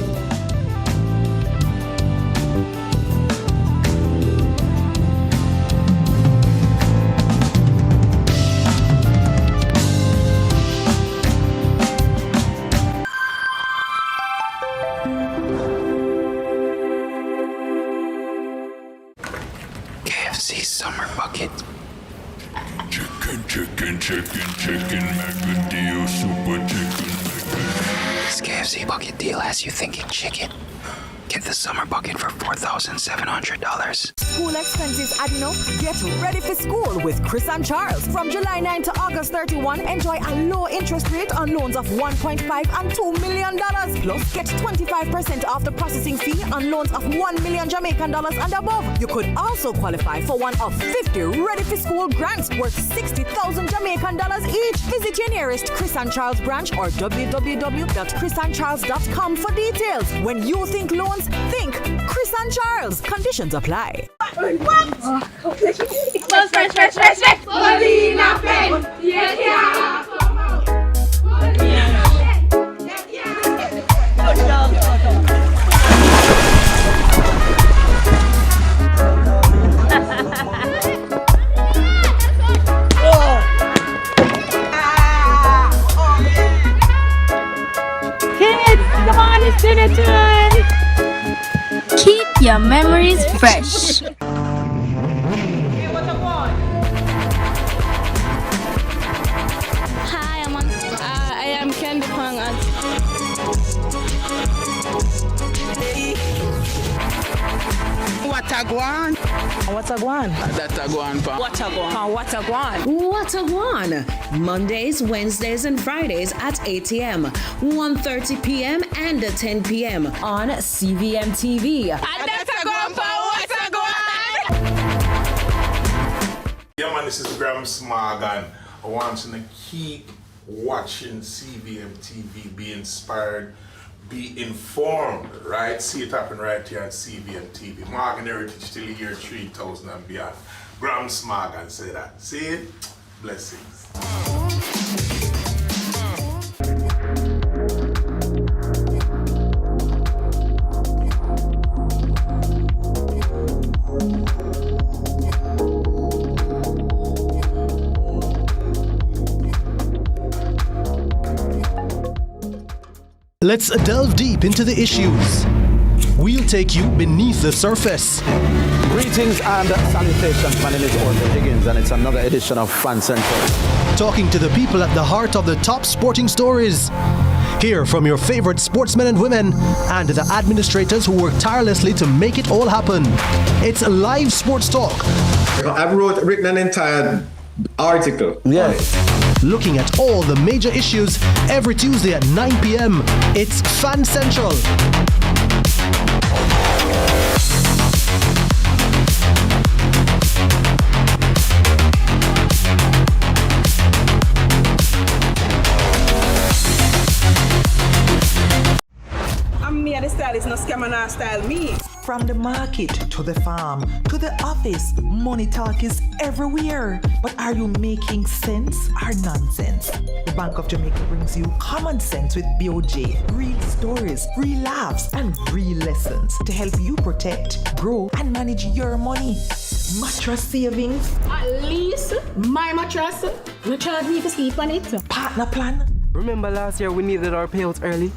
KFC Summer Bucket. Chicken, mega deal, super chicken. This KFC bucket deal has you thinking chicken. Get the summer bucket for $4,700. School expenses adding up? Get ready for school with Chris and Charles. From July 9 to August 31, enjoy a low interest rate on loans of $1.5 and $2 million. Plus, get 25% off the processing fee on loans of $1 million Jamaican dollars and above. You could also qualify for one of 50 ready for school grants worth 60,000 Jamaican dollars each. Visit your nearest Chris and Charles branch or www.chrisandcharles.com for details. When you think loans, think Chris and Charles. Conditions apply. Kids, come on, it's dinner time. Keep your memories fresh. Hi, I am Candy Pang. What a guan? What a guan? That a guan, pa. What a guan? What a guan? What a guan? Mondays, Wednesdays, and Fridays at 8 a.m., 1:30 p.m., and 10 p.m. on CVM TV. That's a guan, pa. What a guan? Yeah, man, this is Grams Morgan. I want you to keep watching CVM TV, be inspired, be informed, right? See it happen right here at CVM TV. Morgan Heritage till the year 3000 and beyond. Grams Morgan say that. See it? Blessings. Let's delve deep into the issues. We'll take you beneath the surface. Greetings and salutations. My name is Orville Higgins, and it's another edition of Fan Central. Talking to the people at the heart of the top sporting stories. Hear from your favorite sportsmen and women and the administrators who work tirelessly to make it all happen. It's live sports talk. I've written an entire article. Yeah. Looking at all the major issues every Tuesday at 9 p.m. It's Fan Central. scammer style me. From the market to the farm to the office, money talk is everywhere. But are you making sense or nonsense? The Bank of Jamaica brings you common sense with BOJ. Real stories, real laughs, and real lessons to help you protect, grow, and manage your money. Mattress savings. At least my mattress, you charge me to sleep on it. Partner plan. Remember last year we needed our payouts early,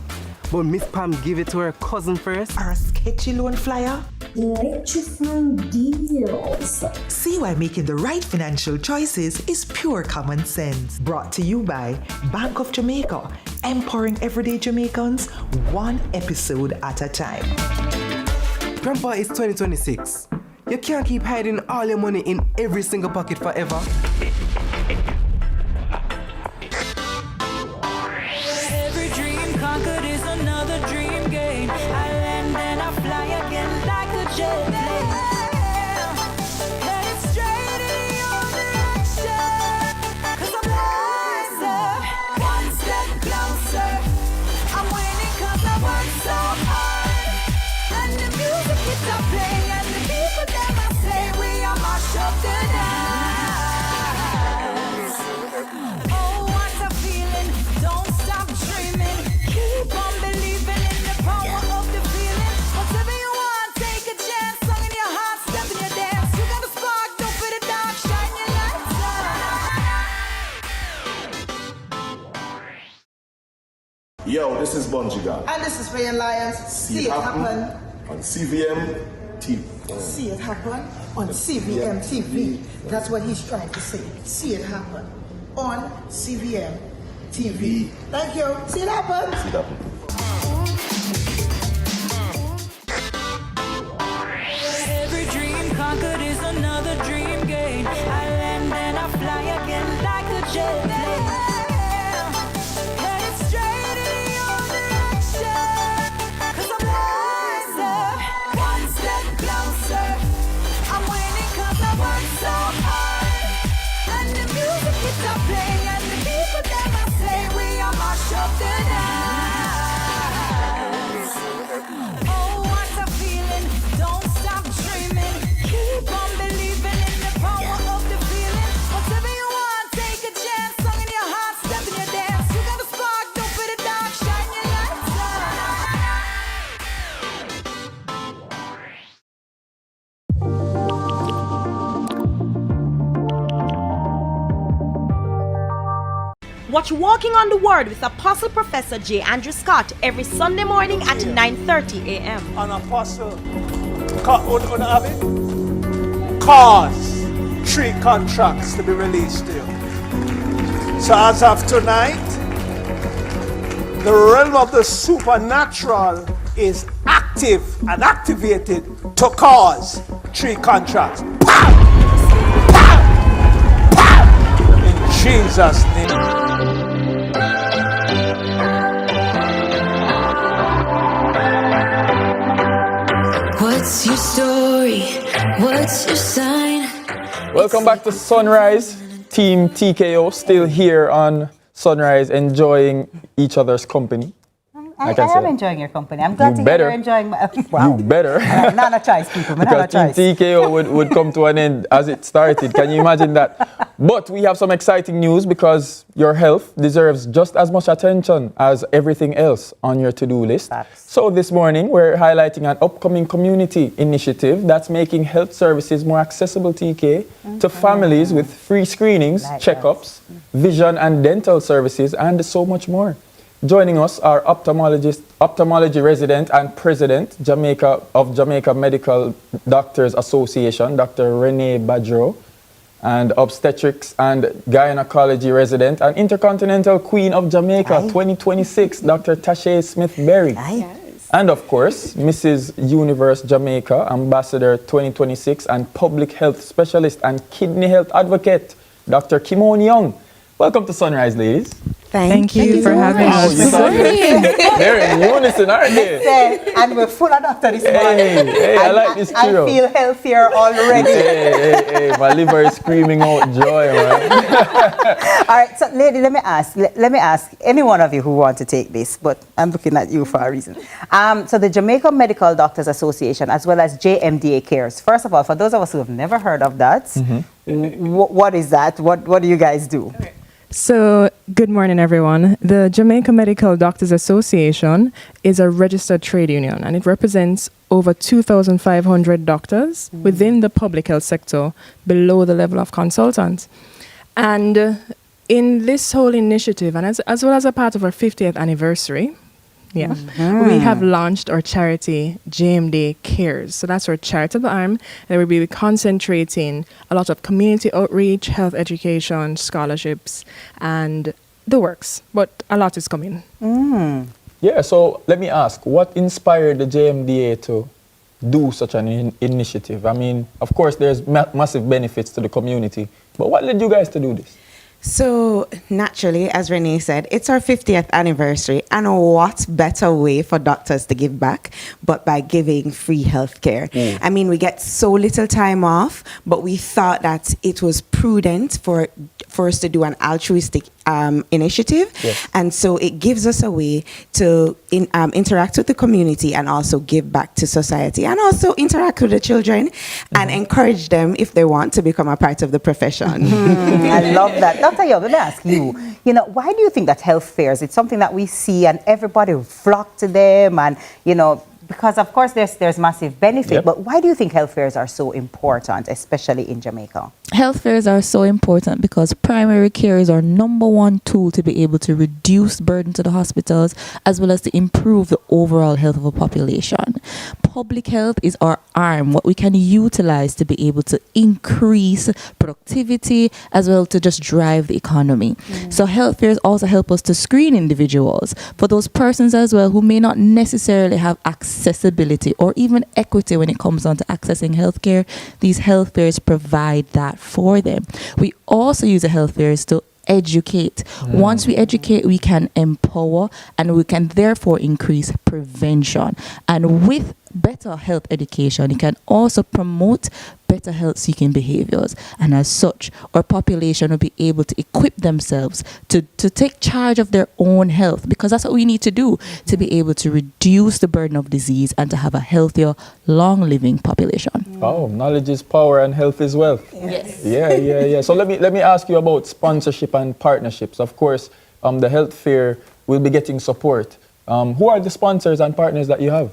but Miss Pam gave it to her cousin first? Or a sketchy loan flyer? Electrifying deals. See why making the right financial choices is pure common sense. Brought to you by Bank of Jamaica, empowering everyday Jamaicans one episode at a time. Grandpa, it's 2026. You can't keep hiding all your money in every single pocket forever. Every dream conquered is another dream gained. I land and I fly again like a jet plane. Headed straight in your direction. 'Cause I'm wiser, one step closer. I'm winning 'cause I work so hard. And the music keeps on playing, and the people that I say we are mash up the night. Oh, what a feeling! Don't stop dreaming. Keep on believing in the power of the feeling. Whatever you want, take a chance. Song in your heart, step in your dance. You got a spark, don't put it down. Shine your lights on. Yo, this is Bungie God. And this is Rayan Lyons. See it happen on CVM TV. See it happen on CVM TV. That's what he's trying to say. See it happen on CVM TV. Thank you. See it happen. See it happen. Every dream conquered is another dream gained. I land and I fly again like a jet plane. Headed straight in your direction. 'Cause I'm wiser, one step closer. I'm winning 'cause I work so hard. And the music keeps on playing, and the people that I say we are mash up the night. Oh, what a feeling! Don't stop dreaming. Keep on believing in the power of the feeling. Whatever you want, take a chance. Song in your heart, step in your dance. You got a spark, don't put it down. Shine your lights Watch Walking on the Word with Apostle Professor J. Andrew Scott every Sunday morning at 9:30 a.m. An apostle have it? Cause 3 contracts to be released to you. So as of tonight, the realm of the supernatural is active and activated to cause 3 contracts. Pow! Pow! Pow! In Jesus' name. What's your story? What's your sign? Welcome back to Sunrise. Team TKO still here on Sunrise, enjoying each other's company. I am enjoying your company. I'm glad to hear you're enjoying my... Wow. You better. Not a choice, people. Not a Because choice. Team TKO would come to an end as it started. Can you imagine that? But we have some exciting news because your health deserves just as much attention as everything else on your to-do list. So this morning, we're highlighting an upcoming community initiative that's making health services more accessible, TK, to families with free screenings, checkups, vision and dental services, and so much more. Joining us are ophthalmology resident and president of Jamaica Medical Doctors Association, Dr. Renee Badro, and obstetrics and gynecology resident and intercontinental queen of Jamaica 2026, Dr. Tashay Smith-Berry. And of course, Mrs. Universe Jamaica, Ambassador 2026 and public health specialist and kidney health advocate, Dr. Kimon Young. Welcome to Sunrise, ladies. Thank you for having us. They're in unison, aren't they? And we're full of doctor this morning. Hey, I like this trio. I feel healthier already. Hey, my liver is screaming out joy, man. All right, so lady, let me ask any one of you who want to take this, but I'm looking at you for a reason. So the Jamaica Medical Doctors Association, as well as JMDA Cares. First of all, for those of us who have never heard of that, what is that? What do you guys do? So, good morning, everyone. The Jamaica Medical Doctors Association is a registered trade union, and it represents over 2,500 doctors within the public health sector below the level of consultants. And in this whole initiative, and as well as a part of our 50th anniversary, we have launched our charity, JMD Cares. So that's our charitable arm. And we'll be concentrating a lot of community outreach, health education, scholarships, and the works. But a lot is coming. Yeah, so let me ask, what inspired the JMDA to do such an initiative? I mean, of course, there's massive benefits to the community, but what led you guys to do this? So naturally, as Renee said, it's our 50th anniversary, and what better way for doctors to give back but by giving free healthcare? I mean, we get so little time off, but we thought that it was prudent for us to do an altruistic initiative, and so it gives us a way to interact with the community and also give back to society, and also interact with the children and encourage them if they want to become a part of the profession. I love that. Dr. Yo, let me ask you, why do you think that health fairs, it's something that we see and everybody flock to them, and, because of course there's massive benefit, but why do you think health fairs are so important, especially in Jamaica? Health fairs are so important because primary care is our number one tool to be able to reduce burden to the hospitals as well as to improve the overall health of a population. Public health is our arm, what we can utilize to be able to increase productivity as well to just drive the economy. So health fairs also help us to screen individuals for those persons as well who may not necessarily have accessibility or even equity when it comes down to accessing healthcare. These health fairs provide that for them. We also use the health fairs to educate. Once we educate, we can empower, and we can therefore increase prevention. And with better health education, it can also promote better health seeking behaviors, and as such our population will be able to equip themselves to take charge of their own health, because that's what we need to do to be able to reduce the burden of disease and to have a healthier, long living population. Oh, knowledge is power and health is wealth. Yes. Yeah. So let me ask you about sponsorship and partnerships. Of course, the health fair will be getting support. Who are the sponsors and partners that you have?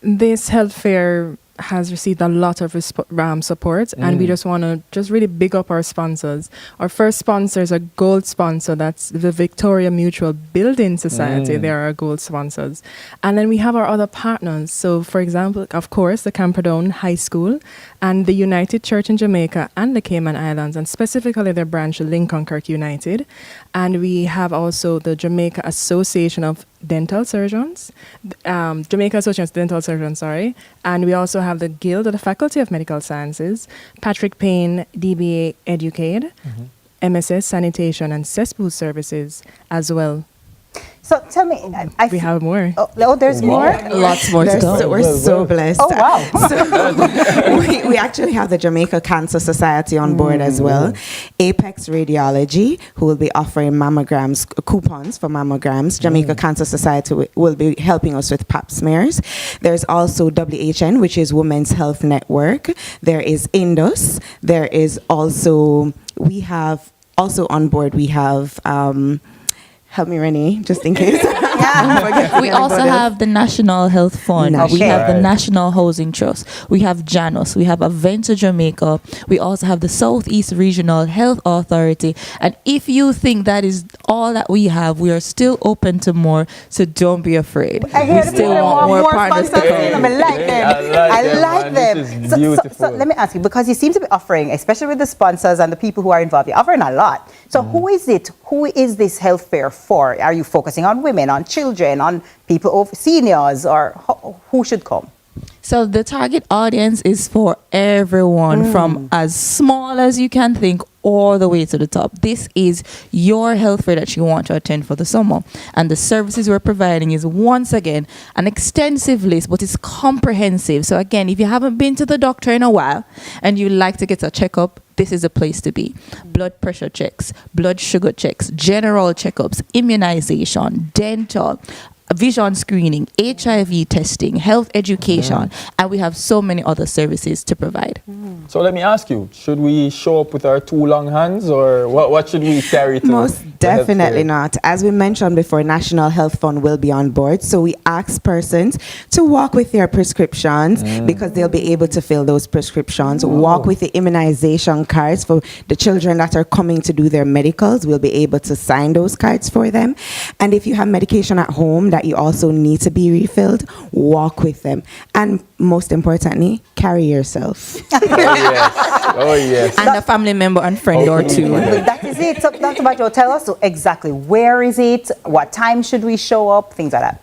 This health fair has received a lot of support, and we just want to really big up our sponsors. Our first sponsor is a gold sponsor. That's the Victoria Mutual Building Society. They are our gold sponsors. And then we have our other partners. So, for example, of course, the Camperdown High School and the United Church in Jamaica and the Cayman Islands, and specifically their branch, Lincoln Kirk United. And we have also the Jamaica Association of Dental Surgeons, Jamaica Association of Dental Surgeons, and we also have the Guild of the Faculty of Medical Sciences, Patrick Payne, DBA Educate, MSS Sanitation and Cesspool Services as well. So tell me, we have more. Oh, there's more? Lots more to go. We're so blessed. Oh, wow. So we actually have the Jamaica Cancer Society on board as well. Apex Radiology, who will be offering mammograms, coupons for mammograms. Jamaica Cancer Society will be helping us with pap smears. There's also WHN, which is Women's Health Network. There is Indus. There is also, we have also on board, we have, help me, Renee, just in case. We also have the National Health Fund. We have the National Housing Trust. We have Janus. We have Aventa Jamaica. We also have the Southeast Regional Health Authority. And if you think that is all that we have, we are still open to more. So don't be afraid. We still want more partners to come. I like them. So let me ask you, because you seem to be offering, especially with the sponsors and the people who are involved, you're offering a lot. So who is it? Who is this health fair for? Are you focusing on women, on children, on people over seniors, or who should come? So the target audience is for everyone, from as small as you can think all the way to the top. This is your health fair that you want to attend for the summer. And the services we're providing is, once again, an extensive list, but it's comprehensive. So again, if you haven't been to the doctor in a while and you like to get a checkup, this is a place to be. Blood pressure checks, blood sugar checks, general checkups, immunization, dental, vision screening, HIV testing, health education, and we have so many other services to provide. So let me ask you, should we show up with our two long hands, or what should we carry to? Most definitely not. As we mentioned before, National Health Fund will be on board, so we ask persons to walk with their prescriptions because they'll be able to fill those prescriptions. Walk with the immunization cards for the children that are coming to do their medicals. We'll be able to sign those cards for them. And if you have medication at home that you also need to be refilled, walk with them. And most importantly, carry yourself. Oh yes. And a family member and friend or two. That is it. So, Dr. Bajo, tell us exactly where is it, what time should we show up, things like that.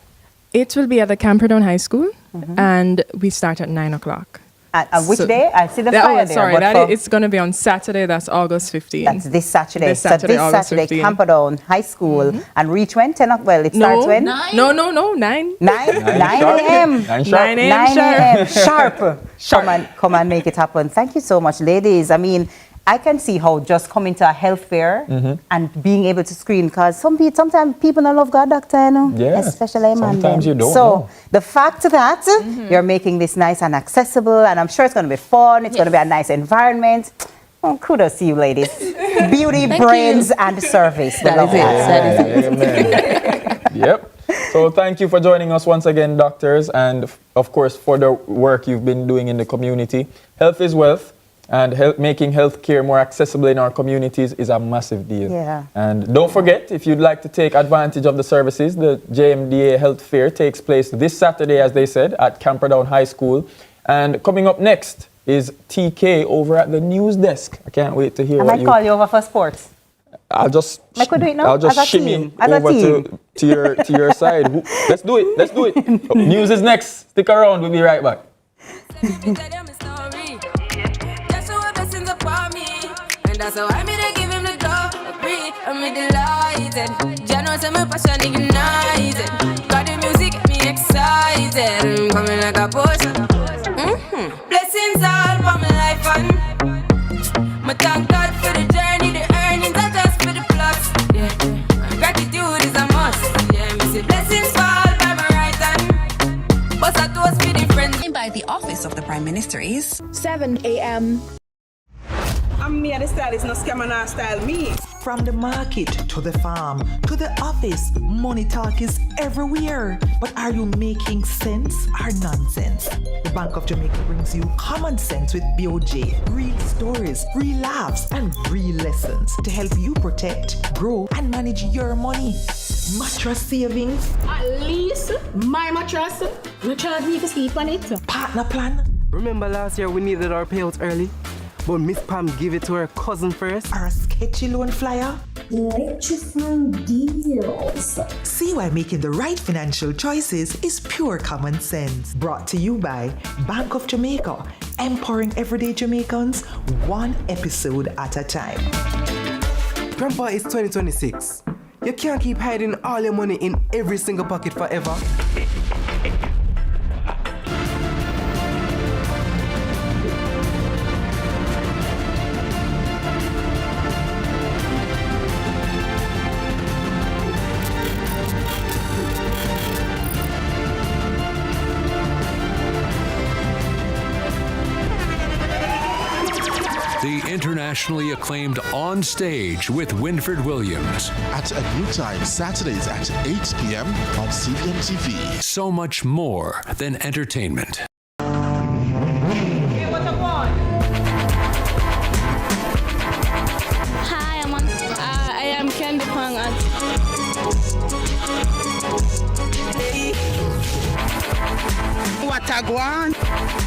It will be at the Camperdown High School, and we start at 9 o'clock. Which day? I see the flyer there. Sorry, it's going to be on Saturday. That's August 15th. That's this Saturday. This Saturday, August 15th. Camperdown High School. And reach when? 10 o'clock? Well, it starts when? 9. No, 9. 9 a.m. 9 a.m. sharp. Come and make it happen. Thank you so much, ladies. I mean, I can see how just coming to a health fair and being able to screen, because sometimes people don't love God, doctor, you know, especially man. Sometimes you don't. So the fact that you're making this nice and accessible, and I'm sure it's going to be fun, it's going to be a nice environment. Oh, kudos to you, ladies. Beauty, brains, and service. That is it. Yep. So thank you for joining us once again, doctors, and of course for the work you've been doing in the community. Health is wealth. And making healthcare more accessible in our communities is a massive deal. Yeah. And don't forget, if you'd like to take advantage of the services, the JMDA Health Fair takes place this Saturday, as they said, at Camperdown High School. And coming up next is TK over at the news desk. I can't wait to hear I might call you over for sports. I'll just As shimmy over to your side. Let's do it. News is next. Stick around. We'll be right back. That's how I made to give him the glory. I'm delighted. Jano say my passion ignited. Got the music get me excited. I'm coming like a potion. Blessings all for my life and my thank God for the journey, the earnings, not just for the plus. Yeah, gratitude is a must. Yeah, me say blessings fall by my right hand. But I toast for the friends. By the office of the Prime Minister is 7 a.m. I'm me the stylist, no scammer, no style me. From the market to the farm to the office, money talk is everywhere. But are you making sense or nonsense? The Bank of Jamaica brings you common sense with BOJ. Real stories, real laughs, and real lessons to help you protect, grow, and manage your money. Mattress savings. At least my mattress, no charge me to sleep on it. Partner plan. Remember last year we needed our payouts early? But Miss Pam gave it to her cousin first. Or a sketchy loan flyer. Electrifying deals. See why making the right financial choices is pure common sense. Brought to you by Bank of Jamaica, empowering everyday Jamaicans one episode at a time. Grandpa, it's 2026. You can't keep hiding all your money in every single pocket forever. The internationally acclaimed On Stage with Winfred Williams. At a new time, Saturdays at 8 p.m. on CVMTV. So much more than entertainment. Hi, I am Candy Pang. What a guan?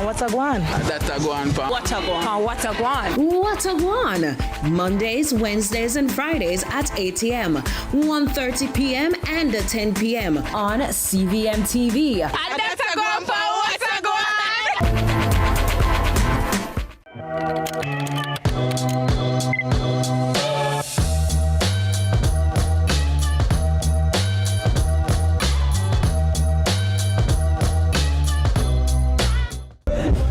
What a guan? That a guan, pa. What a guan? What a guan? What a guan! Mondays, Wednesdays, and Fridays at 8 a.m., 1:30 p.m., and 10 p.m. on CVMTV. That's a guan, pa. What a guan?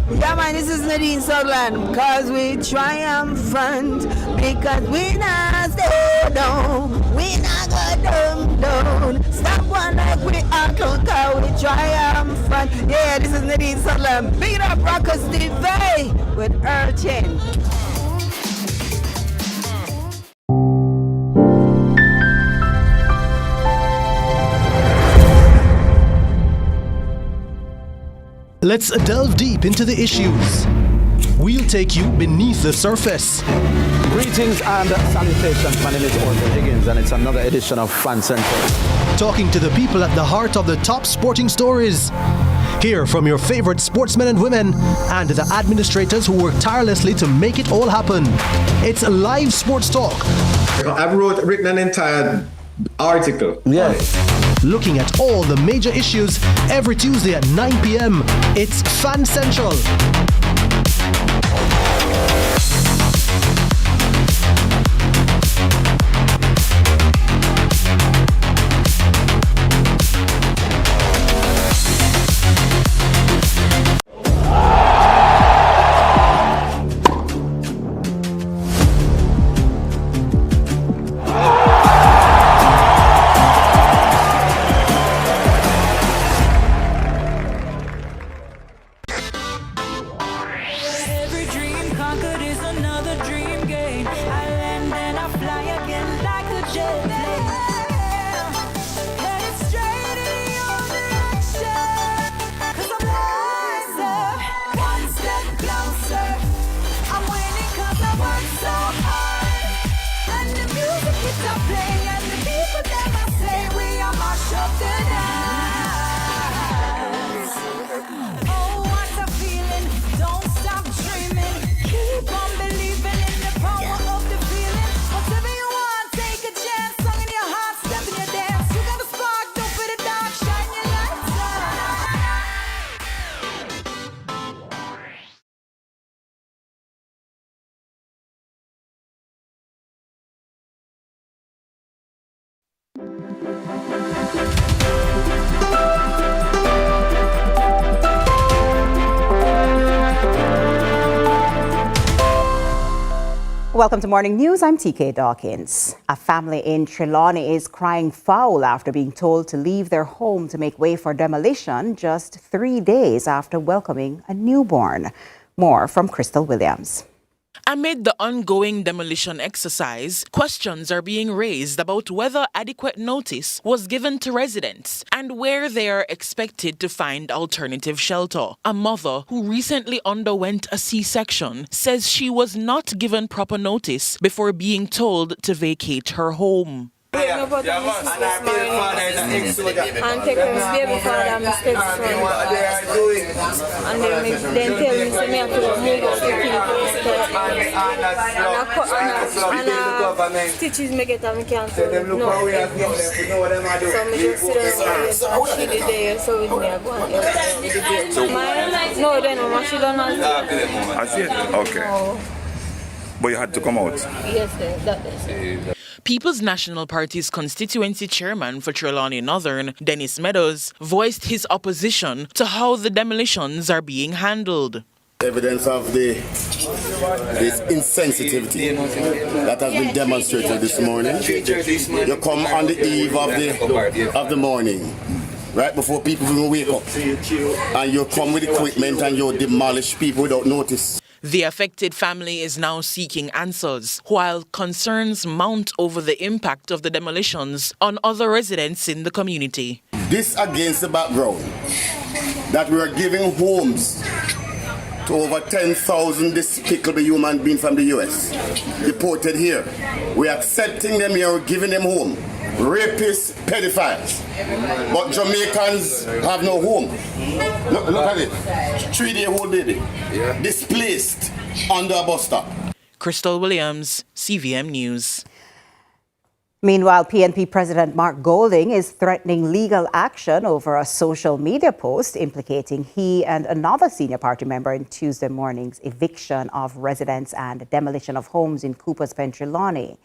Yeah, man, this is Nadine Sutherland, because we triumphant, because we not stay down, we not go down. Stop one like we are, because we triumphant. Yeah, this is Nadine Sutherland. Beat up Rockers TV with Urchin. Let's delve deep into the issues. We'll take you beneath the surface. Greetings and salutations. My name is Orville Higgins, and it's another edition of Fan Central. Talking to the people at the heart of the top sporting stories. Hear from your favorite sportsmen and women and the administrators who work tirelessly to make it all happen. It's live sports talk. I've written an entire article. Yes. Looking at all the major issues every Tuesday at 9 p.m. It's Fan Central. Welcome to Morning News. I'm TK Dawkins. A family in Trelawney is crying foul after being told to leave their home to make way for demolition just 3 days after welcoming a newborn. More from Crystal Williams. Amid the ongoing demolition exercise, questions are being raised about whether adequate notice was given to residents and where they are expected to find alternative shelter. A mother who recently underwent a C-section says she was not given proper notice before being told to vacate her home. And take him baby father and step son. And then tell me say me have to move out to and stitches me get and me can't do no. So me just sit down and she did there so with me I go and help. No then mama she don't know. I see it? Okay. But you had to come out? Yes, that is. People's National Party's constituency chairman for Trelawney Northern, Dennis Meadows, voiced his opposition to how the demolitions are being handled. Evidence of this insensitivity that has been demonstrated this morning. You come on the eve of the morning, right before people even wake up, and you come with equipment and you demolish people without notice. The affected family is now seeking answers, while concerns mount over the impact of the demolitions on other residents in the community. This against the background that we are giving homes to over 10,000 despicable human beings from the US, deported here. We're accepting them here, we're giving them home. Rapists, pedophiles. But Jamaicans have no home. Look at it. 3-day-old baby. Displaced under a bus stop. Crystal Williams, CVM News. Meanwhile, PNP President Mark Golding is threatening legal action over a social media post implicating he and another senior party member in Tuesday morning's eviction of residents and demolition of homes in Cooper's Pen, Trelawney.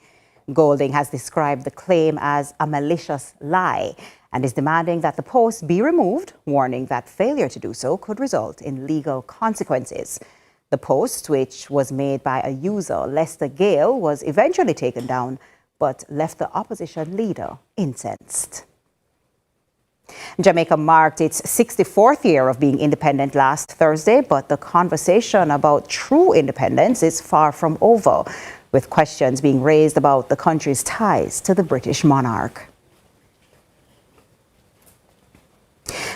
Golding has described the claim as a malicious lie and is demanding that the post be removed, warning that failure to do so could result in legal consequences. The post, which was made by a user, Lester Gale, was eventually taken down, but left the opposition leader incensed. Jamaica marked its 64th year of being independent last Thursday, but the conversation about true independence is far from over, with questions being raised about the country's ties to the British monarch.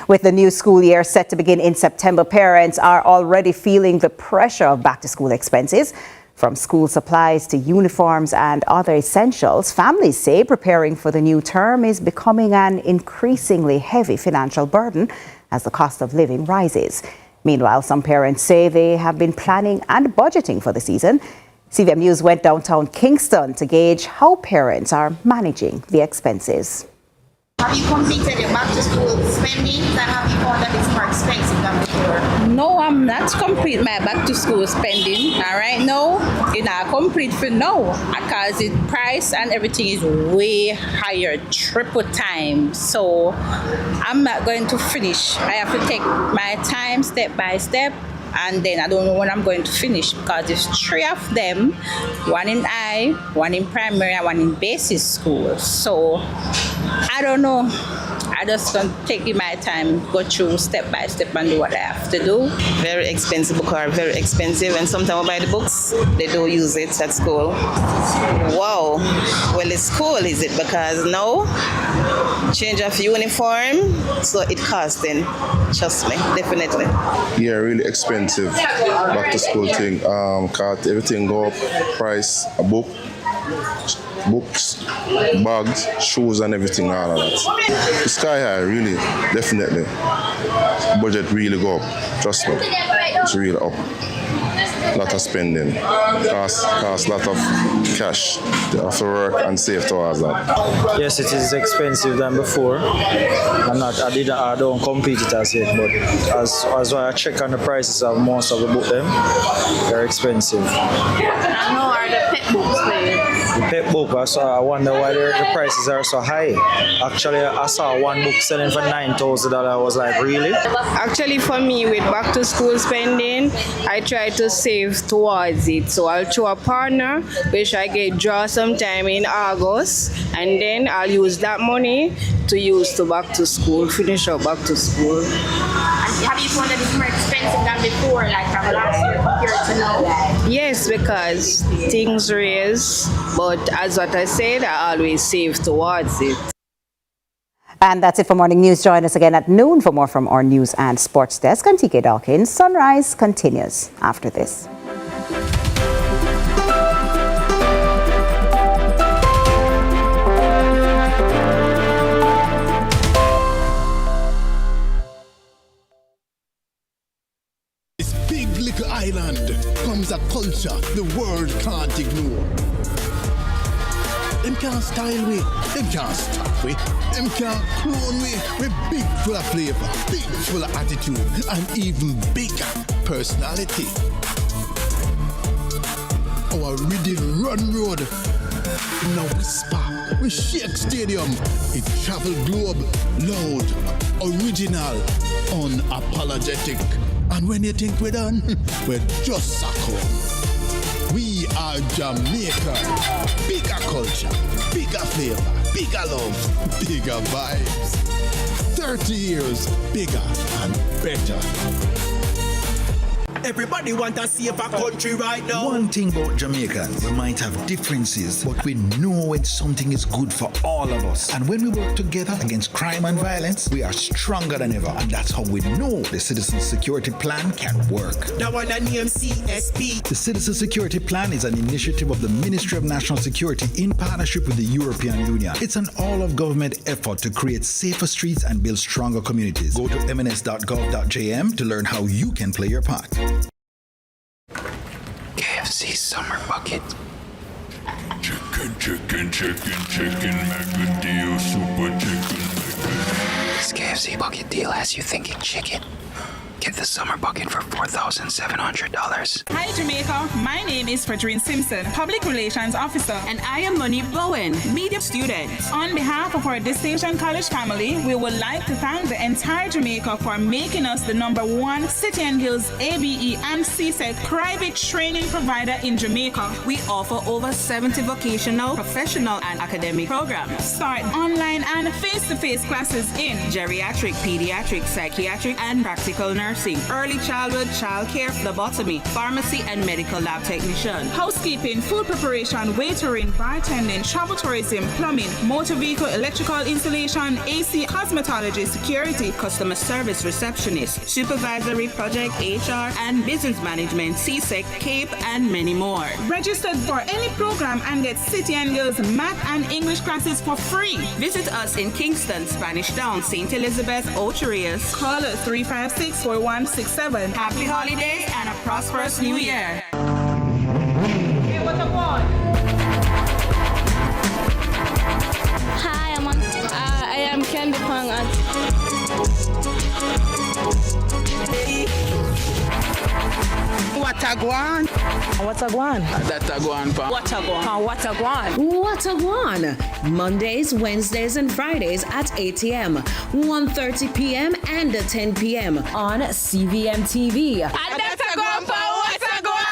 With the new school year set to begin in September, parents are already feeling the pressure of back-to-school expenses. From school supplies to uniforms and other essentials, families say preparing for the new term is becoming an increasingly heavy financial burden as the cost of living rises. Meanwhile, some parents say they have been planning and budgeting for the season. CVM News went downtown Kingston to gauge how parents are managing the expenses. Have you completed your back-to-school spending, and have you found that it's more expensive than before? No, I'm not complete my back-to-school spending. All right, no, it's not complete for now because the price and everything is way higher, triple time. So I'm not going to finish. I have to take my time step by step. And then I don't know when I'm going to finish because there's 3 of them, one in I, one in primary, and one in basic school. So I don't know. I just going to take my time, go through step by step and do what I have to do. Very expensive books are very expensive, and sometimes I buy the books, they don't use it at school. Wow. Well, it's cool, is it? Because now, change of uniform, so it costs then. Trust me, definitely. Yeah, really expensive back to school thing. Cause everything go up, price, a book, books, bags, shoes and everything, all of that. The sky high, really, definitely. Budget really go up, trust me. It's really up. Lot of spending, cost a lot of cash. They have to work and save towards that. Yes, it is expensive than before. I don't compete it as yet, but as I check on the prices of most of the book them, they're expensive. I know are the pet books there. The pet book, I wonder why the prices are so high. Actually, I saw one book selling for $9,000. I was like, really? Actually, for me, with back to school spending, I try to save towards it. So I'll show a partner, which I get draw sometime in August, and then I'll use that money to use to back to school, finish up back to school. And have you found that it's more expensive than before, like from last year compared to now? Yes, because things raise, but as what I said, I always save towards it. And that's it for Morning News. Join us again at noon for more from our news and sports desk. I'm TK Dawkins. Sunrise continues after this. This big little island comes a culture the world can't ignore. Them can't style we, them can't stop we, them can't clone we. We're big full of flavor, big full of attitude, and even bigger personality. Our rhythm run road, now whisper, we shake stadium. It travel globe, loud, original, unapologetic. And when you think we're done, we're just suckle. We are Jamaica. Bigger culture, bigger flavor, bigger love, bigger vibes. 30 years bigger and better. Everybody want to see a country right now. One thing about Jamaicans, we might have differences, but we know when something is good for all of us. And when we work together against crime and violence, we are stronger than ever. And that's how we know the Citizen Security Plan can work. That one that name CSP. The Citizen Security Plan is an initiative of the Ministry of National Security in partnership with the European Union. It's an all-of-government effort to create safer streets and build stronger communities. Go to mns.gov.jm to learn how you can play your part. KFC Summer Bucket. Chicken, Mac deal, super chicken. This KFC Bucket deal has you thinking chicken. Get the summer bucket for $4,700. Hi Jamaica, my name is Fredrine Simpson, Public Relations Officer. And I am Monique Bowen, Media student. On behalf of our Distinction College family, we would like to thank the entire Jamaica for making us the #1 City and Guilds ABE and CSEC private training provider in Jamaica. we offer over 70 vocational, professional, and academic programs. Start online and face-to-face classes in Geriatric, pediatric, psychiatric, and practical nursing, early childhood, childcare, phlebotomy, pharmacy, and medical lab technician, housekeeping, food preparation, waitering, bartending, travel tourism, plumbing, motor vehicle, electrical installation, AC, cosmetology, security, customer service receptionist, supervisory, project, HR, and business management, CSEC, CAPE, and many more. Registered for any program and get City and Girls Math and English classes for free. Visit us in Kingston, Spanish Town, St. Elizabeth, Ocho Rios. Call us 356-4167. Happy holidays and a prosperous new year. Hey, what up, one? Hi, I am Candy Pang. Watagwan. Watagwan. Datagwan pa. Watagwan. Watagwan. Mondays, Wednesdays, and Fridays at 8 a.m., 1:30 p.m., and 10 p.m. on CVM TV. Datagwan pa. Watagwan.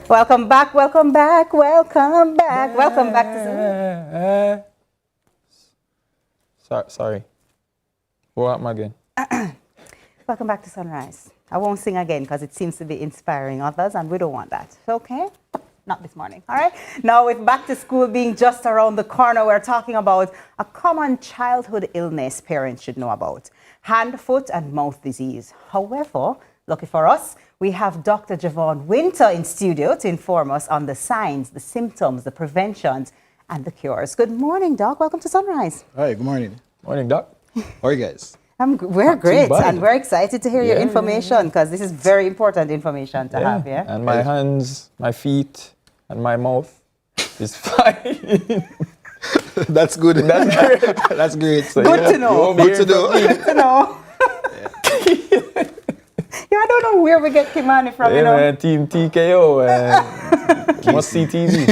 Welcome back, welcome back, welcome back, welcome back to Sorry. What happened again? Welcome back to Sunrise. I won't sing again because it seems to be inspiring others and we don't want that. Okay? Not this morning, all right? Now with back to school being just around the corner, we're talking about a common childhood illness parents should know about: hand, foot, and mouth disease. However, lucky for us, we have Dr. Javon Winter in studio to inform us on the signs, the symptoms, the preventions, and the cures. Good morning, Doc. Welcome to Sunrise. Hi, good morning. Morning, Doc. How are you guys? We're great, and we're excited to hear your information because this is very important information to have, yeah? And my hands, my feet, and my mouth is fine. That's good. That's great. That's great. So good to know. Good to know. Good to know. Yeah, I don't know where we get Kimani from, you know. Team TKO and Must See TV.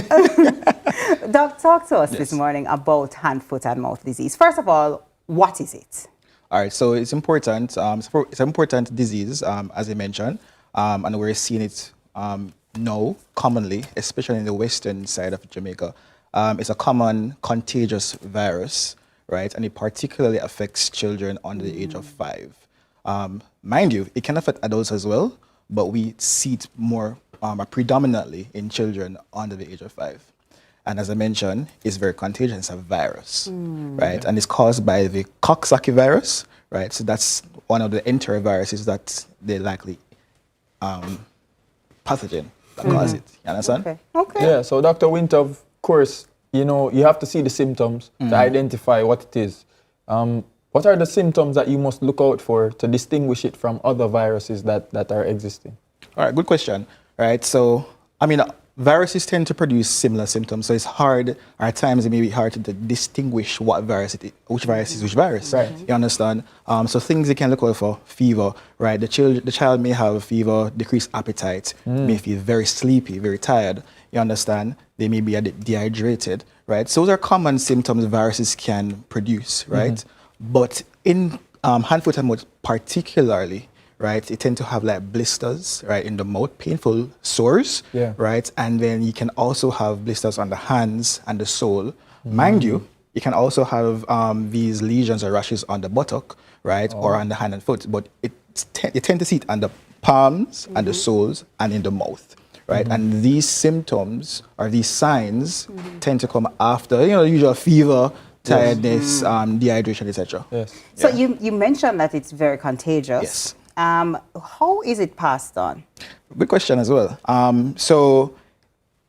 Doc, talk to us this morning about hand, foot, and mouth disease. First of all, what is it? All right, so it's important. It's an important disease, as I mentioned, and we're seeing it now commonly, especially in the western side of Jamaica. It's a common contagious virus, right? And it particularly affects children under the age of 5. Mind you, it can affect adults as well, but we see it more predominantly in children under the age of 5. And as I mentioned, it's very contagious. It's a virus, right? And it's caused by the Coxsackie virus, right? So that's one of the enteroviruses that they likely pathogen that cause it. You understand? Okay. Yeah, so Dr. Winter, of course, you know, you have to see the symptoms to identify what it is. What are the symptoms that you must look out for to distinguish it from other viruses that are existing? All right, good question. All right, so, I mean, viruses tend to produce similar symptoms, so it's hard, or at times it may be hard to distinguish what virus it is, which virus is which virus. Right. You understand? So things you can look out for: fever, right? The child may have a fever, decreased appetite, may feel very sleepy, very tired. You understand? They may be dehydrated, right? So those are common symptoms viruses can produce, right? But in hand, foot, and mouth particularly, right, it tend to have like blisters, right, in the mouth, painful sores, right, and then you can also have blisters on the hands and the sole. Mind you, you can also have these lesions or rashes on the buttock, right, or on the hand and foot, but you tend to see it on the palms and the soles and in the mouth, right, and these symptoms or these signs tend to come after, you know, the usual fever, tiredness, dehydration, etc. Yes. So you mentioned that it's very contagious. Yes. How is it passed on? good question as well. So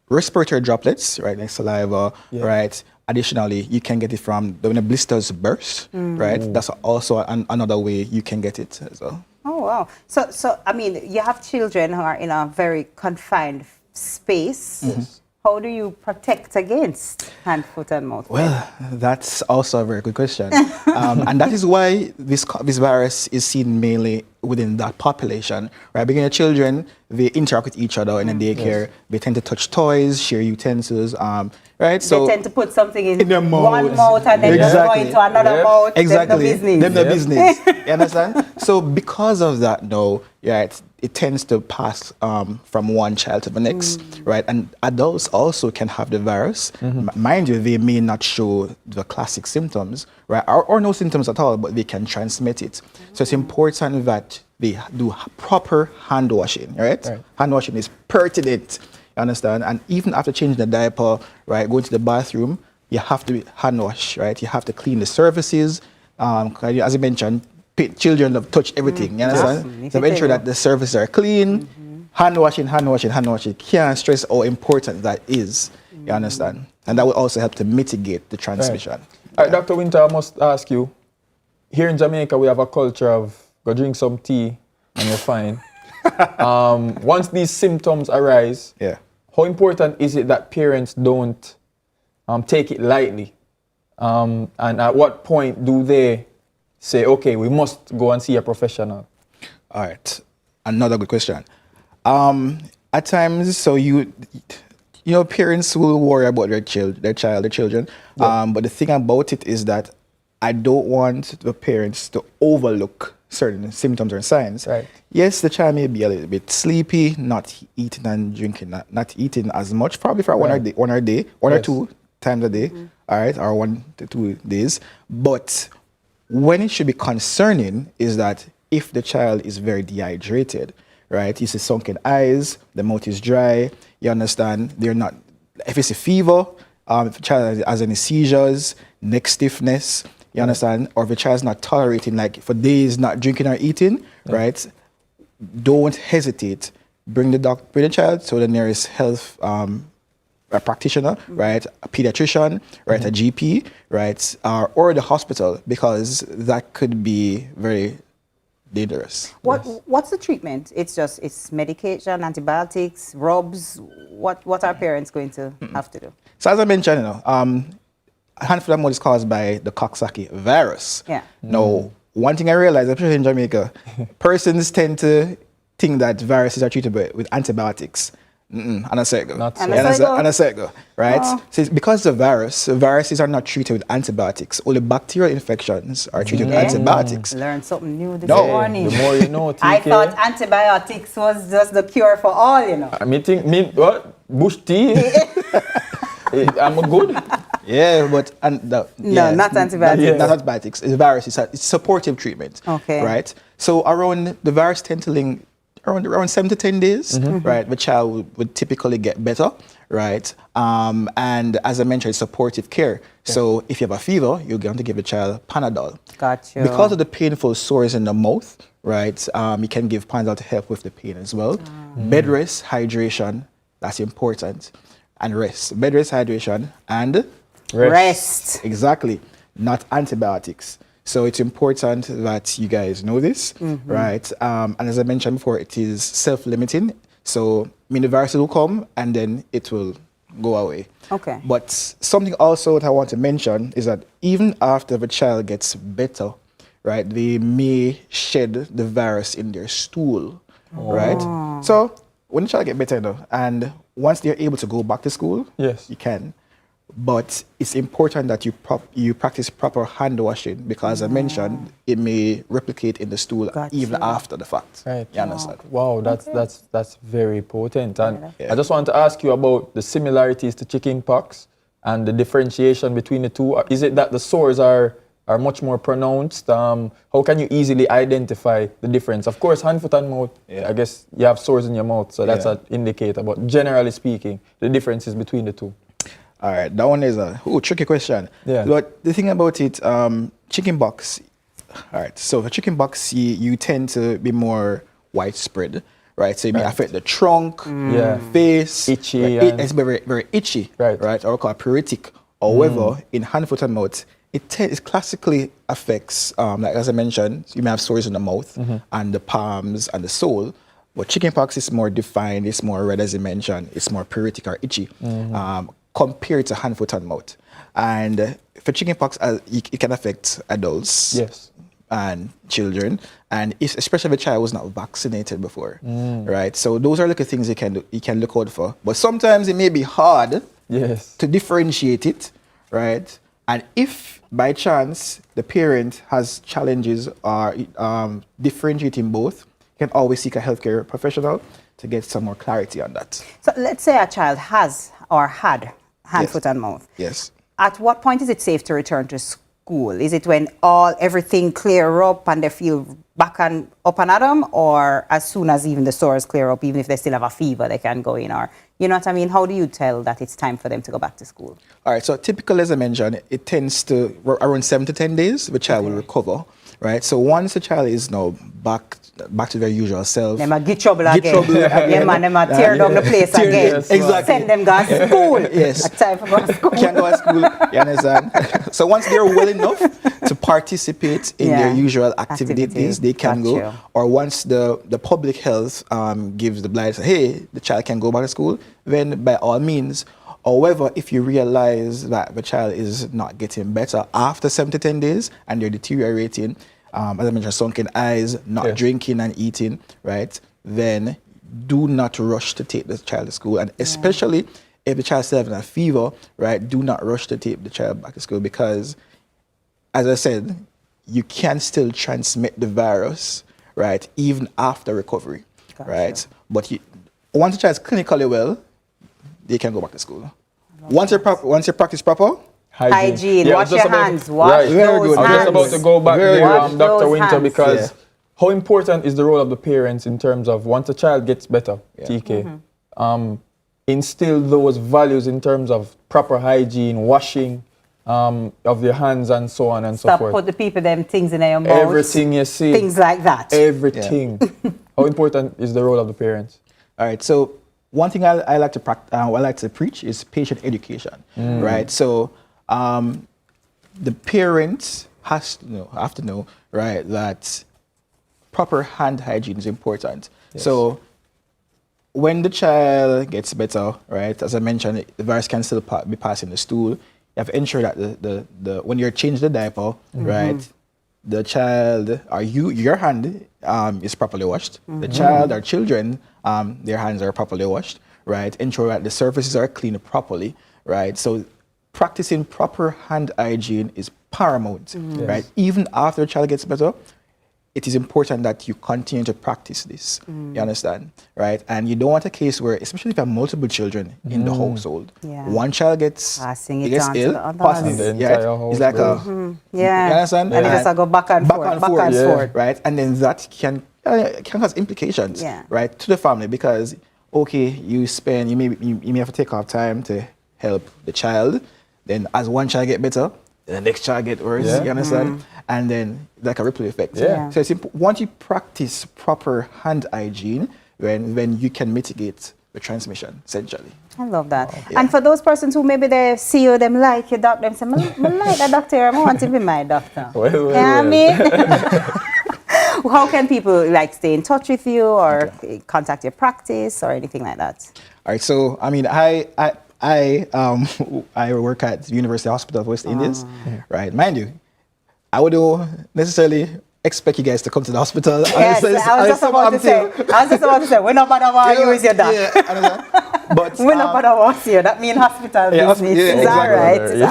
respiratory droplets, right, like saliva, right? Additionally, you can get it from when the blisters burst, right? That's also another way you can get it as well. Oh, wow. So I mean, you have children who are in a very confined space. How do you protect against hand, foot, and mouth? Well, that's also a very good question. And that is why this virus is seen mainly within that population, right? Because the children, they interact with each other in a daycare. They tend to touch toys, share utensils, right? So they tend to put something in their one mouth and then go into another mouth. Exactly. Them the business. You understand? So because of that, though, it tends to pass from one child to the next, right? And adults also can have the virus. Mind you, they may not show the classic symptoms, right? Or no symptoms at all, but they can transmit it. So it's important that they do proper hand washing, right? Hand washing is pertinent, you understand? And even after changing the diaper, right, going to the bathroom, you have to hand wash, right? You have to clean the surfaces. As I mentioned, children have touched everything, you understand? So make sure that the surfaces are clean. Hand washing. Can't stress how important that is, you understand? And that will also help to mitigate the transmission. All right, Dr. Winter, I must ask you, here in Jamaica, we have a culture of go drink some tea and you're fine. Once these symptoms arise, how important is it that parents don't take it lightly? And at what point do they say, okay, we must go and see a professional? All right, another good question. At times, so you know, parents will worry about their children. But the thing about it is that I don't want the parents to overlook certain symptoms or signs. Yes, the child may be a little bit sleepy, not eating and drinking, not eating as much, probably for one or two times a day, all right, or 1 to 2 days. But when it should be concerning is that if the child is very dehydrated, right, you see sunken eyes, the mouth is dry, you understand, they're not, if it's a fever, if the child has any seizures, neck stiffness, you understand, or if the child's not tolerating, like for days not drinking or eating, right, don't hesitate. Bring the child to the nearest health a practitioner, right, a pediatrician, right, a GP, right, or the hospital, because that could be very dangerous. What's the treatment? It's medication, antibiotics, rubs. What are parents going to have to do? So as I mentioned, you know, a handful of mouth is caused by the Coxsackie virus. Now, one thing I realized, especially in Jamaica, persons tend to think that viruses are treated with antibiotics. And I say go. Right? So it's because the viruses are not treated with antibiotics. Only bacterial infections are treated with antibiotics. Learn something new this morning. The more you know, TK. I thought antibiotics was just the cure for all, you know. What? Bush tea? I'm good. Yeah, but not antibiotics. Not antibiotics. It's viruses. It's supportive treatment. Okay. Right? So around the virus tend to link around 7 to 10 days, right, the child would typically get better, right? And as I mentioned, supportive care. So if you have a fever, you're going to give the child Panadol. Gotcha. Because of the painful sores in the mouth, right, you can give Panadol to help with the pain as well. Bed rest, hydration, that's important. And rest. Bed rest, hydration, and rest. Exactly. Not antibiotics. So it's important that you guys know this, right? And as I mentioned before, it is self-limiting. So the virus will come and then it will go away. Okay. But something also that I want to mention is that even after the child gets better, right, they may shed the virus in their stool, right? So when the child gets better, and once they're able to go back to school, you can. But it's important that you practice proper hand washing because, as I mentioned, it may replicate in the stool even after the fact. Right. You understand? Wow, that's very potent. And I just want to ask you about the similarities to chickenpox and the differentiation between the two. Is it that the sores are much more pronounced? How can you easily identify the difference? Of course, hand, foot, and mouth, I guess you have sores in your mouth, so that's an indicator. But generally speaking, the differences between the two. All right, that one is a tricky question. But the thing about it, chickenpox, all right, so for chickenpox, you tend to be more widespread, right? So it may affect the trunk, face, itchy, right? It's very, very itchy, right? Or called pruritic. However, in hand, foot, and mouth, it classically affects, like as I mentioned, you may have sores in the mouth and the palms and the sole. But chickenpox is more defined, it's more red, as you mentioned, it's more pruritic or itchy compared to hand, foot, and mouth. And for chickenpox, it can affect adults and children, and especially if a child was not vaccinated before, right? So those are the things you can look out for. But sometimes it may be hard to differentiate it, right? And if by chance the parent has challenges or differentiating both, you can always seek a healthcare professional to get some more clarity on that. So let's say a child has or had hand, foot, and mouth. Yes. At what point is it safe to return to school? Is it when everything clear up and they feel back and up and at them, or as soon as even the sores clear up, even if they still have a fever, they can go in? Or, you know what I mean? How do you tell that it's time for them to go back to school? All right, so typically, as I mentioned, it tends to, around 7 to 10 days, the child will recover, right? So once the child is now back to their usual self. They might get trouble again. Yeah, man, they might tear down the place again. Exactly. Send them go to school. Yes. A time for going to school. Can't go to school, you understand? So once they're well enough to participate in their usual activities, they can go. Or once the public health gives the blight, hey, the child can go back to school, then by all means. However, if you realize that the child is not getting better after 7 to 10 days and they're deteriorating, as I mentioned, sunken eyes, not drinking and eating, right, then do not rush to take the child to school. And especially if the child is still having a fever, right, do not rush to take the child back to school because, as I said, you can still transmit the virus, right, even after recovery, right? But once the child is clinically well, they can go back to school. Once you practice proper, hygiene, wash your hands, wash those hands. I was just about to go back there, Dr. Winter, because how important is the role of the parents in terms of once a child gets better, TK, instill those values in terms of proper hygiene, washing of your hands and so on and so forth. Stop put the people them things in their mouth. Everything you see. Things like that. Everything. How important is the role of the parents? All right, so one thing I like to preach is patient education, right? So the parents have to know, right, that proper hand hygiene is important. Yes. So when the child gets better, right, as I mentioned, the virus can still be passing the stool. You have to ensure that the when you're changing the diaper, right, the child or your hand is properly washed. The child or children, their hands are properly washed, right? Ensure that the surfaces are cleaned properly, right? So practicing proper hand hygiene is paramount, right? Even after the child gets better, it is important that you continue to practice this. You understand, right? And you don't want a case where, especially if you have multiple children in the household, one child gets ill, passing it, it's like you understand? And it just go back and forth, right? And then that can cause implications, right, to the family because you may have to take off time to help the child. Then as one child get better, the next child get worse. You understand? And then like a ripple effect. So it's once you practice proper hand hygiene, when you can mitigate the transmission, essentially. I love that. And for those persons who maybe they see you, them like your doctor, them say, I like the doctor, I want to be my doctor. I mean? How can people like stay in touch with you or contact your practice or anything like that? All right, so I mean, I work at the University Hospital of West Indies, right? Mind you, I wouldn't necessarily expect you guys to come to the hospital. Yes, I was just about to say, we're not bad about you as your doctor. But we're not bad about you. That means hospital business. It's all right. It's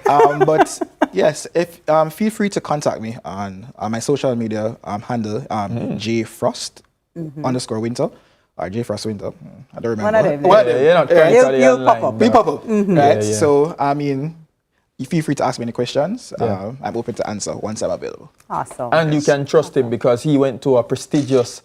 all right. But yes, if feel free to contact me on my social media handle, jfrost _winter. Or J Frost Winter. I don't remember. You'll pop up. We pop up. Right? So, I mean, you feel free to ask me any questions. I'm open to answer once I'm available. Awesome. And you can trust him because he went to a prestigious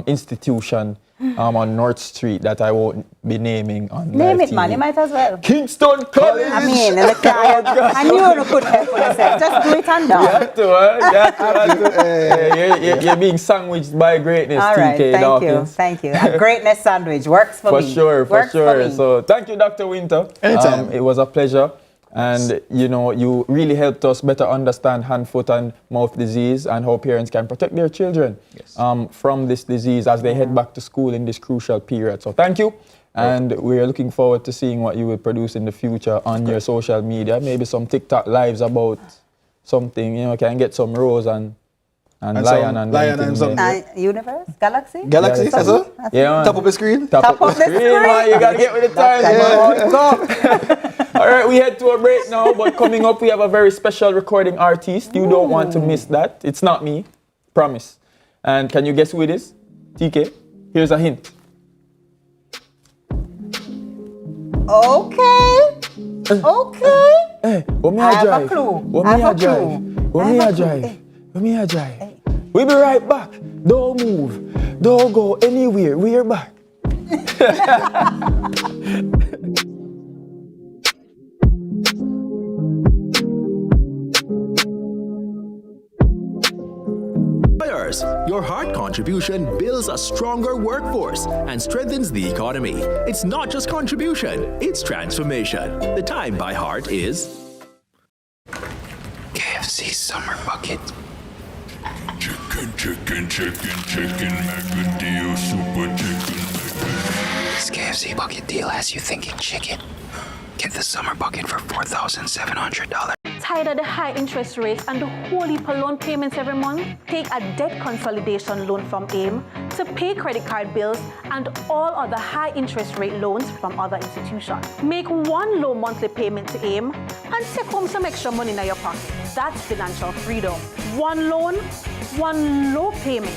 institution on North Street that I won't be naming on Name live it, man. TV. You might as well. Kingston College. I mean, I knew you could help yourself. Just do it and down. You have to, you're being sandwiched by greatness, All right, TK Dawkins. Thank you. A greatness sandwich works for me. For Works sure. So thank you, Dr. Winter. Anytime. It was a pleasure. And, you really helped us better understand hand, foot, and mouth disease and how parents can protect their children from this disease as they head back to school in this crucial period. So thank you. And we're looking forward to seeing what you will produce in the future on your social media. Maybe some TikTok lives about something, can get some rose and lion and something. Universe? Galaxy? Galaxy, that's all? Yeah, top of the screen? Top of the screen. Man, you got to get with the times, man. All right, we head to a break now, but coming up, we have a very special recording artist. You don't want to miss that. It's not me, promise. And can you guess who it is? TK, here's a hint. Okay. Hey, what me I have drive? a clue. What me a drive? We'll be right back. Don't move. Don't go anywhere. We're back. Your heart contribution builds a stronger workforce and strengthens the economy. It's not just contribution, it's transformation. The time by heart is KFC Summer Bucket. Chicken, mega deal, super chicken. This KFC bucket deal has you thinking chicken. Get the summer bucket for $4,700. Tired of the high interest rates and the whole heap of loan payments every month? Take a debt consolidation loan from AIM to pay credit card bills and all other high interest rate loans from other institutions. Make one low monthly payment to AIM and take home some extra money in your pocket. That's financial freedom. One loan, one low payment.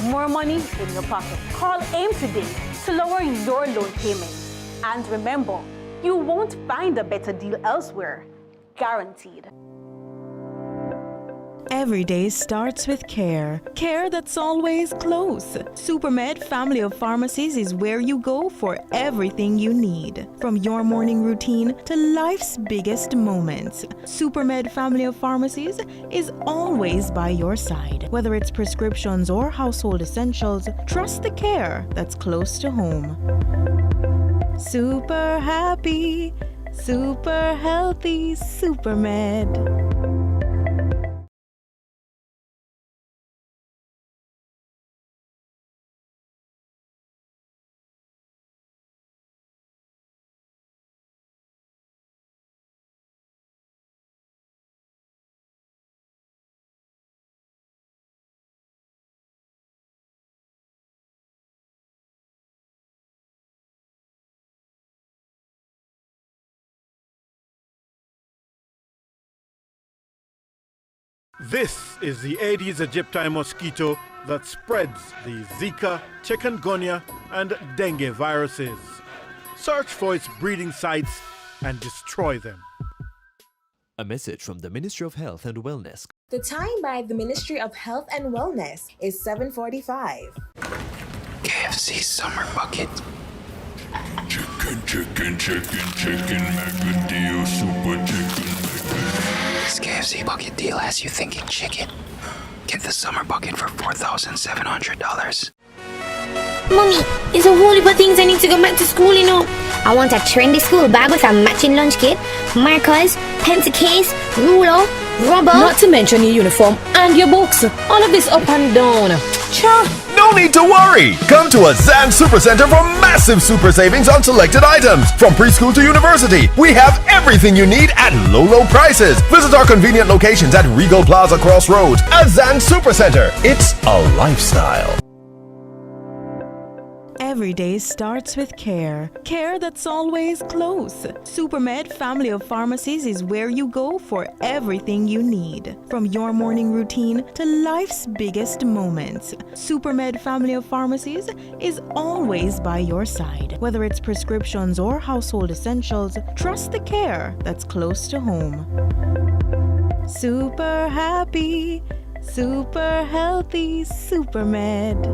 More money in your pocket. Call AIM today to lower your loan payment. And remember, you won't find a better deal elsewhere. Guaranteed. Every day starts with care. Care that's always close. Supermed Family of Pharmacies is where you go for everything you need. From your morning routine to life's biggest moments. Supermed Family of Pharmacies is always by your side. Whether it's prescriptions or household essentials, trust the care that's close to home. Super happy, super healthy, Supermed. This is the Aedes aegypti mosquito that spreads the Zika, chikungunya, and dengue viruses. Search for its breeding sites and destroy them. A message from the Ministry of Health and Wellness. The time by the Ministry of Health and Wellness is 7:45. KFC Summer Bucket. Chicken, mega deal, super chicken. This KFC bucket deal has you thinking chicken. Get the summer bucket for $4,700. Mommy, there's a whole heap of things I need to go back to school, you know. I want a trendy school bag with a matching lunch kit, markers, pencil case, ruler, rubber. Not to mention your uniform and your books. All of this up and down. Cha! No need to worry! Come to a Zan Supercenter for massive super savings on selected items. From preschool to university, we have everything you need at low prices. Visit our convenient locations at Regal Plaza Crossroads. A Zan Supercenter. It's a lifestyle. Every day starts with care. Care that's always close. Supermed Family of Pharmacies is where you go for everything you need. From your morning routine to life's biggest moments. Supermed Family of Pharmacies is always by your side. Whether it's prescriptions or household essentials, trust the care that's close to home. Super happy, super healthy, Supermed.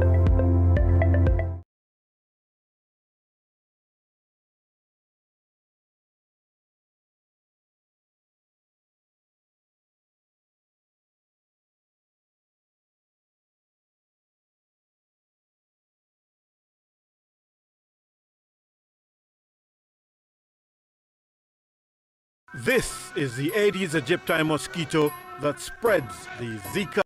This is the Aedes aegypti mosquito that spreads the Zika.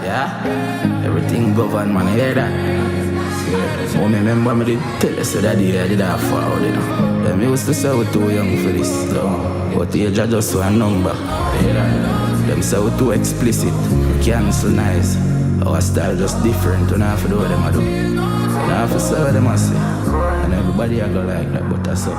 Yeah, everything government, man, hear that? Yeah. Oh, me remember me did tell us that day I did that forward, you know. Them used to say we're too young for this, so. But the age are just one number. Yeah. Them say we're too explicit, we cancel nice. Our style just different, we don't have to do what them I do. We don't have to say what them I say. And everybody I go like that, but that's all.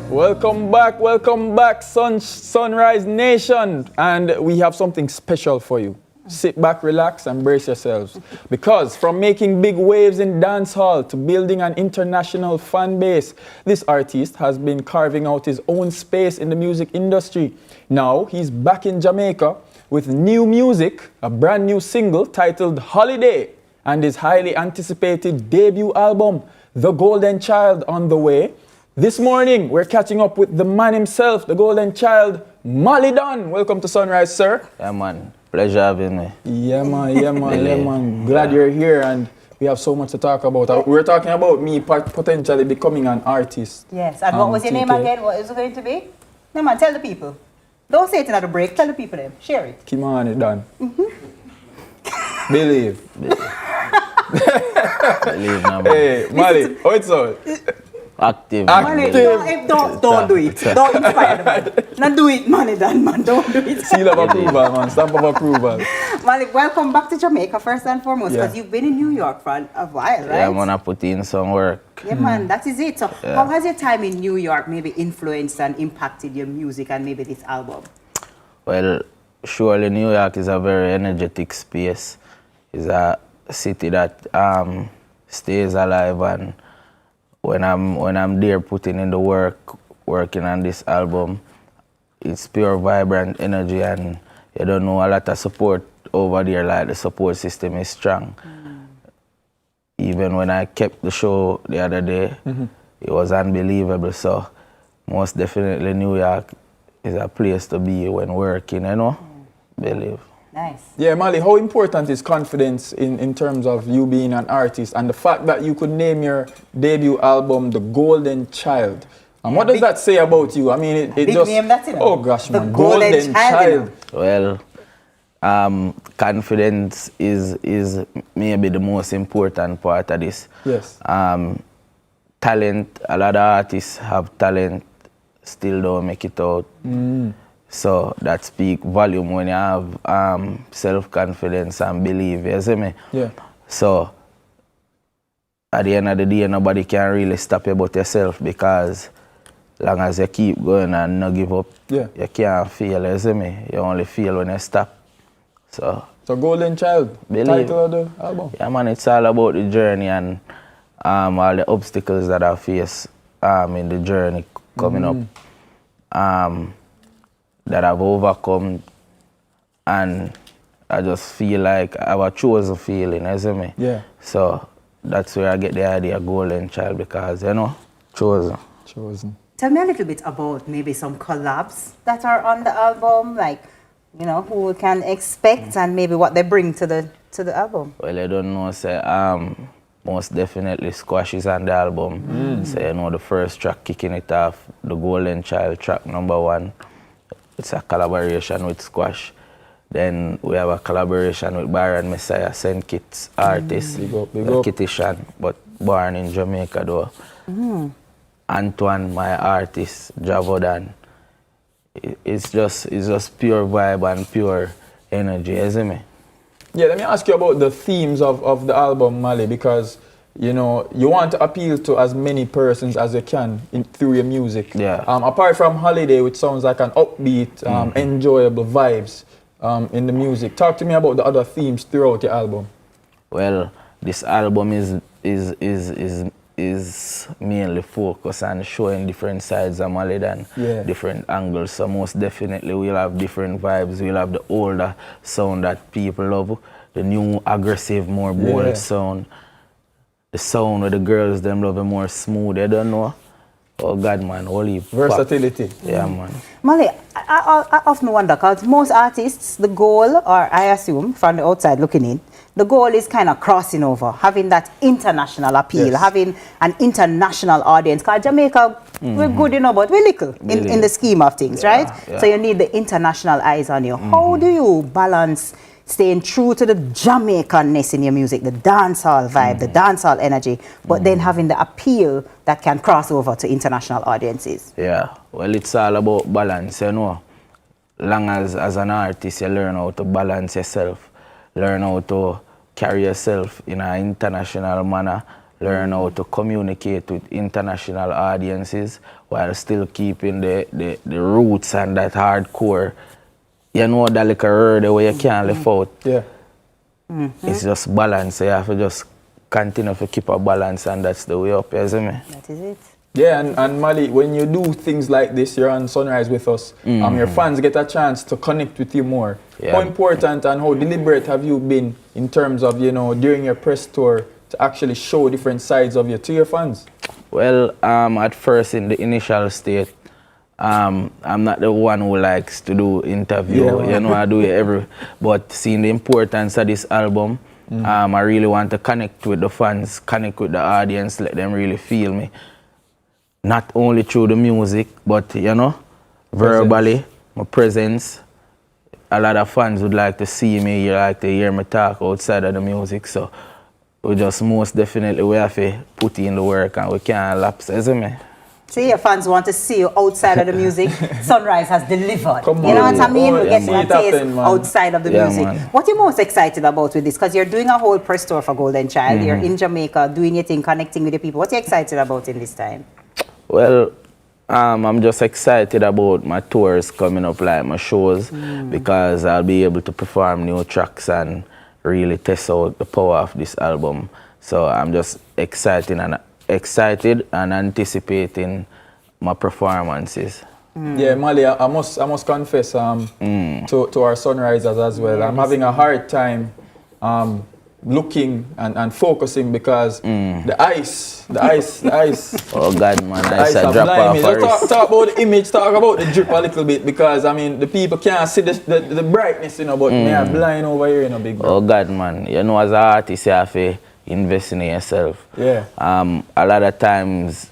Welcome back, Sunrise Nation, and we have something special for you. Sit back, relax, and brace yourselves, because from making big waves in dancehall to building an international fan base, this artist has been carving out his own space in the music industry. Now he's back in Jamaica with new music, a brand new single titled Holiday, and his highly anticipated debut album, The Golden Child, on the way. This morning, we're catching up with the man himself, the Golden Child, Mali Don. Welcome to Sunrise, sir. Yeah, man. Pleasure having me. Yeah, man. Glad you're here, and we have so much to talk about. We're talking about me potentially becoming an artist. Yes, and what was your name again? What is it going to be? No, man, tell the people. Don't say it at a break. Tell the people them. Share it. Kimani Don. Believe. Believe now, man. Hey, Mali, how it's all? Active. Don't do it. Don't inspire the man. Not do it, man. Don't do it. Seal of approval, man. Stamp of approval. Malik, welcome back to Jamaica first and foremost, because you've been in New York for a while, right? Yeah, I'm gonna put in some work. Yeah, man, that is it. So, how has your time in New York maybe influenced and impacted your music and maybe this album? Well, surely New York is a very energetic space. It's a city that stays alive, and when I'm there putting in the work, working on this album, it's pure vibrant energy, and you don't know, a lot of support over there. Like, the support system is strong. Even when I kept the show the other day, it was unbelievable. So most definitely New York is a place to be when working, you know. Believe. Nice. Yeah, Mali, how important is confidence in terms of you being an artist, and the fact that you could name your debut album The Golden Child? And what does that say about you? I mean, it just... Name, that's it. Oh gosh, man. Golden Child. Well, confidence is maybe the most important part of this. Yes. Talent, a lot of artists have talent, still don't make it out. So that speak volume when you have self-confidence and belief, you see me? Yeah. So at the end of the day, nobody can really stop you but yourself, because long as you keep going and not give up, you can't fail, you see me? You only fail when you stop. So Golden Child, believe. title of the album. Yeah, man, it's all about the journey and all the obstacles that I face in the journey coming up. That I've overcome, and I just feel like I have a chosen feeling, you see me? Yeah. So that's where I get the idea Golden Child, because, you know, chosen. Tell me a little bit about maybe some collabs that are on the album, like, you know, who we can expect and maybe what they bring to the album. Well, I don't know, say, most definitely Squash is on the album. So, you know, the first track kicking it off, The Golden Child, track number 1. It's a collaboration with Squash. Then we have a collaboration with Byron Messiah, St. Kitts artist, big up. Kittishan, but born in Jamaica though. Antoine, my artist, Javodan. It's just pure vibe and pure energy, isn't it? Yeah, let me ask you about the themes of the album, Mali, because you know, you want to appeal to as many persons as you can through your music. Yeah. Apart from Holiday, which sounds like an upbeat, enjoyable vibes in the music. Talk to me about the other themes throughout your album. Well, this album is mainly focused on showing different sides of Mali and different angles. So most definitely we'll have different vibes. We'll have the older sound that people love, the new aggressive, more bold sound. The sound of the girls, them love it more smooth, you don't know. Oh God, man, holy versatility. Yeah, man. Molly, I often wonder, because most artists, the goal, or I assume from the outside looking in, the goal is kind of crossing over, having that international appeal, having an international audience. Because Jamaica, we're good, you know, but we're little in the scheme of things, right? Yeah. So you need the international eyes on you. How do you balance staying true to the Jamaican-ness in your music, the dancehall vibe, the dancehall energy, but then having the appeal that can cross over to international audiences? Yeah, well, it's all about balance, you know. Long as an artist, you learn how to balance yourself, learn how to carry yourself in an international manner, learn how to communicate with international audiences while still keeping the roots and that hardcore. You know that like a word where you can't live out. Yeah. It's just balance. So you have to just continue to keep a balance, and that's the way up, you see me? That is it. Yeah, and Mali, when you do things like this, you're on Sunrise with us, your fans get a chance to connect with you more. Yeah. How important and how deliberate have you been in terms of, you know, during your press tour to actually show different sides of you to your fans? Well, at first in the initial state, I'm not the one who likes to do interview. Yeah, you know, I do it but seeing the importance of this album, I really want to connect with the fans, connect with the audience, let them really feel me. Not only through the music, but, you know, verbally, my presence. A lot of fans would like to see me, you like to hear me talk outside of the music, so we just most definitely we have to put in the work and we can't lapse, isn't it? See, your fans want to see you outside of the music. Sunrise has delivered. Come you know on, what I mean? oh, We're yeah, getting man. a taste Happen, man. outside of the Yeah, music. man. What are you most excited about with this? Because you're doing a whole press tour for Golden Child. You're in Jamaica, doing your thing, connecting with the people. What are you excited about in this time? Well, I'm just excited about my tours coming up, like my shows, because I'll be able to perform new tracks and really test out the power of this album. So I'm just excited and anticipating my performances. Yeah, Mali, I must confess to our Sunrisers as well. I'm having a hard time looking and focusing because the ice. Oh God, man, the ice a drop off. Talk about the image, talk about the drip a little bit, because I mean the people can't see the brightness, you know, but me are blind over here, you know, big bro. Oh God, man, you know, as an artist you have to invest in yourself. Yeah. A lot of times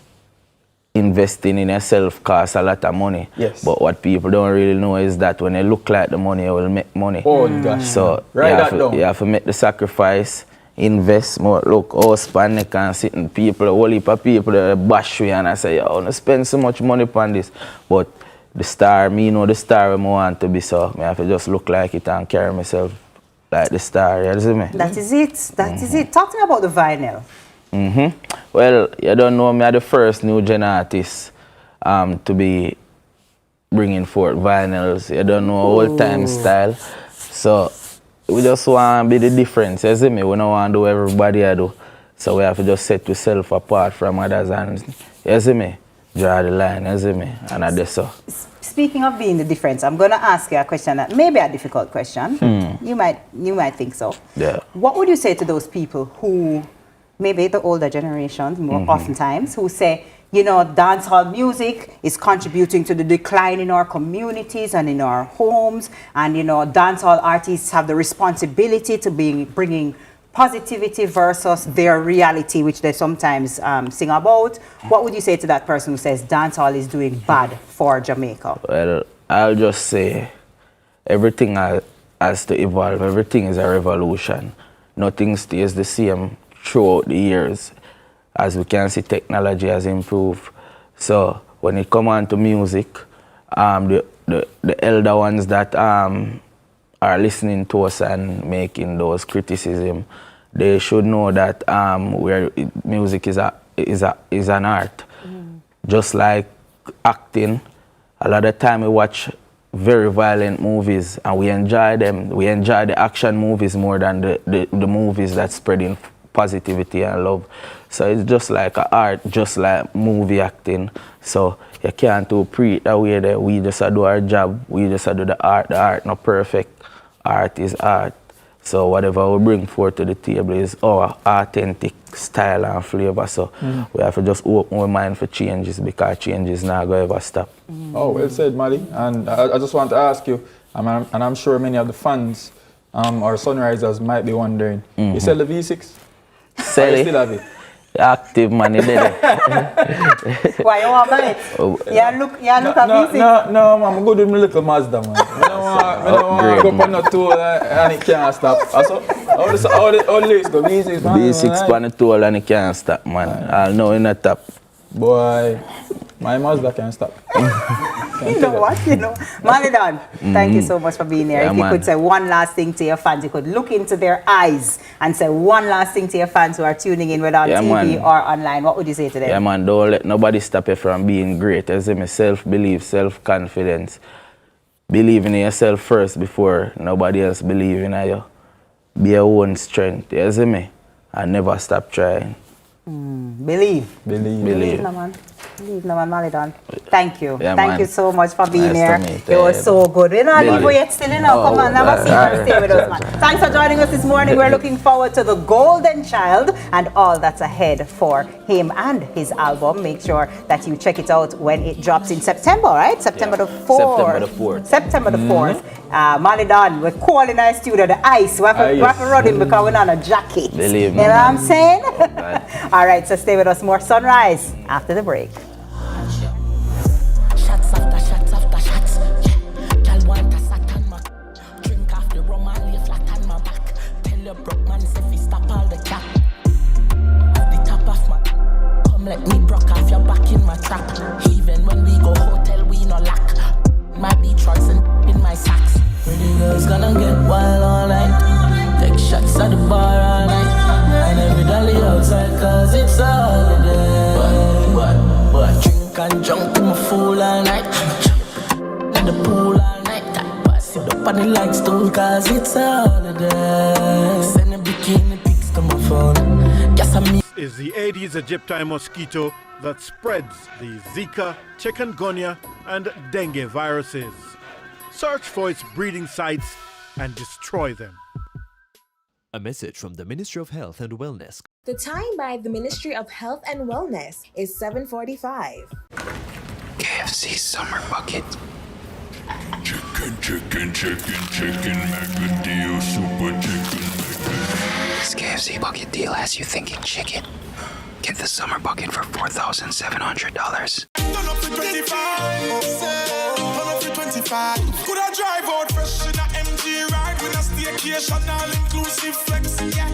investing in yourself costs a lot of money. Yes. But what people don't really know is that when you look like the money, you will make money. Oh gosh. So you have to make the sacrifice, invest more. Look, span can sit and people, a whole heap of people that bash you and I say, yo, don't spend so much money upon this. But the star, me know the star I want to be, so I have to just look like it and carry myself like the star, you see me? That is it. That is it. Talk to me about the vinyl. Well, you don't know, me are the first new gen artist to be bringing forth vinyls. You don't know old time style. So we just want to be the difference, you see me? We don't want to do everybody I do. So we have to just set yourself apart from others and, you see me? Draw the line, you see me? And I do so. Speaking of being the difference, I'm going to ask you a question that may be a difficult question. You might think so. Yeah. What would you say to those people who, maybe the older generations, more oftentimes, who say, you know, dancehall music is contributing to the decline in our communities and in our homes, and, you know, dancehall artists have the responsibility to be bringing positivity versus their reality, which they sometimes sing about. What would you say to that person who says dancehall is doing bad for Jamaica? Well, I'll just say everything has to evolve. Everything is a revolution. Nothing stays the same throughout the years. As we can see, technology has improved. So when it comes on to music, the elder ones that are listening to us and making those criticism, they should know that music is an art. Just like acting, a lot of time we watch very violent movies and we enjoy them. We enjoy the action movies more than the movies that spreading positivity and love. So it's just like an art, just like movie acting. So you can't preach that way that we just do our job, we just do the art. The art not perfect. Art is art. So whatever we bring forth to the table is our authentic style and flavor. So we have to just open our mind for changes, because changes not going to ever stop. Oh, well said, Mali. And I just want to ask you, and I'm sure many of the fans or Sunrisers might be wondering, you sell the V6? Sell you it. still have it? Active money there. Why you want it? You look at V6? No, man, I'm good with my little Mazda, man. I don't want to go up on the tool and it can't stop. Also, all the lyrics go V6, man. V6 on the tool and it can't stop, man. I'll know in the top. Boy, my Mazda can't stop. You know what, Malidan, thank you so much for being here. Yeah, if you could say one last thing to your fans, you could look into their eyes and say one last thing to your fans who are tuning in, whether on TV or online, what would you say to them? Yeah, man, don't let nobody stop you from being great. As in self-belief, self-confidence. Believe in yourself first before nobody else believe in you. Be your own strength, you see me? And never stop trying. Believe. Believe. No, man. Believe, no, man, Malidan. Thank you. Yeah, Thank man. you so much for being Nice to here. meet It was you. so good. We're not Really? leaving yet still, Come on, never see her stay with us, man. Thanks for joining us this morning. We're looking forward to the Golden Child and all that's ahead for him and his album. Make sure that you check it out when it drops in September, right? September the 4th. September the 4th. Malidan, we're calling our studio the ice. We have to run him because we're not a jacket. Believe you me. know what I'm saying? All right, so stay with us. More Sunrise after the break. Shots after shots. Girl want a sat on my drink off the rum and lay flat on my back. Tell your broke man if he stop all the cap. At the top of my come let me broke off your back in my trap. Even when we go hotel we no lack. My Detroits and in my socks. Pretty girls gonna get wild all night. Take shots at the bar all night. And every dolly outside cause it's a holiday. But drink and jump in my fool all night. In the pool all night. Pass it up on the light stool cause it's a holiday. Send a bikini pics to my phone. Guess I'm is the Aedes aegypti mosquito that spreads the Zika, chikungunya, and dengue viruses. Search for its breeding sites and destroy them. A message from the Ministry of Health and Wellness. The time by the Ministry of Health and Wellness is 7:45. KFC Summer Bucket. Chicken, Mega Deal, Super Chicken. This KFC bucket deal has you thinking chicken. Get the summer bucket for $4,700. Turn up to 25. Turn up to 25. Could I drive out fresh in a MG ride with a staycation all inclusive flex? Yeah.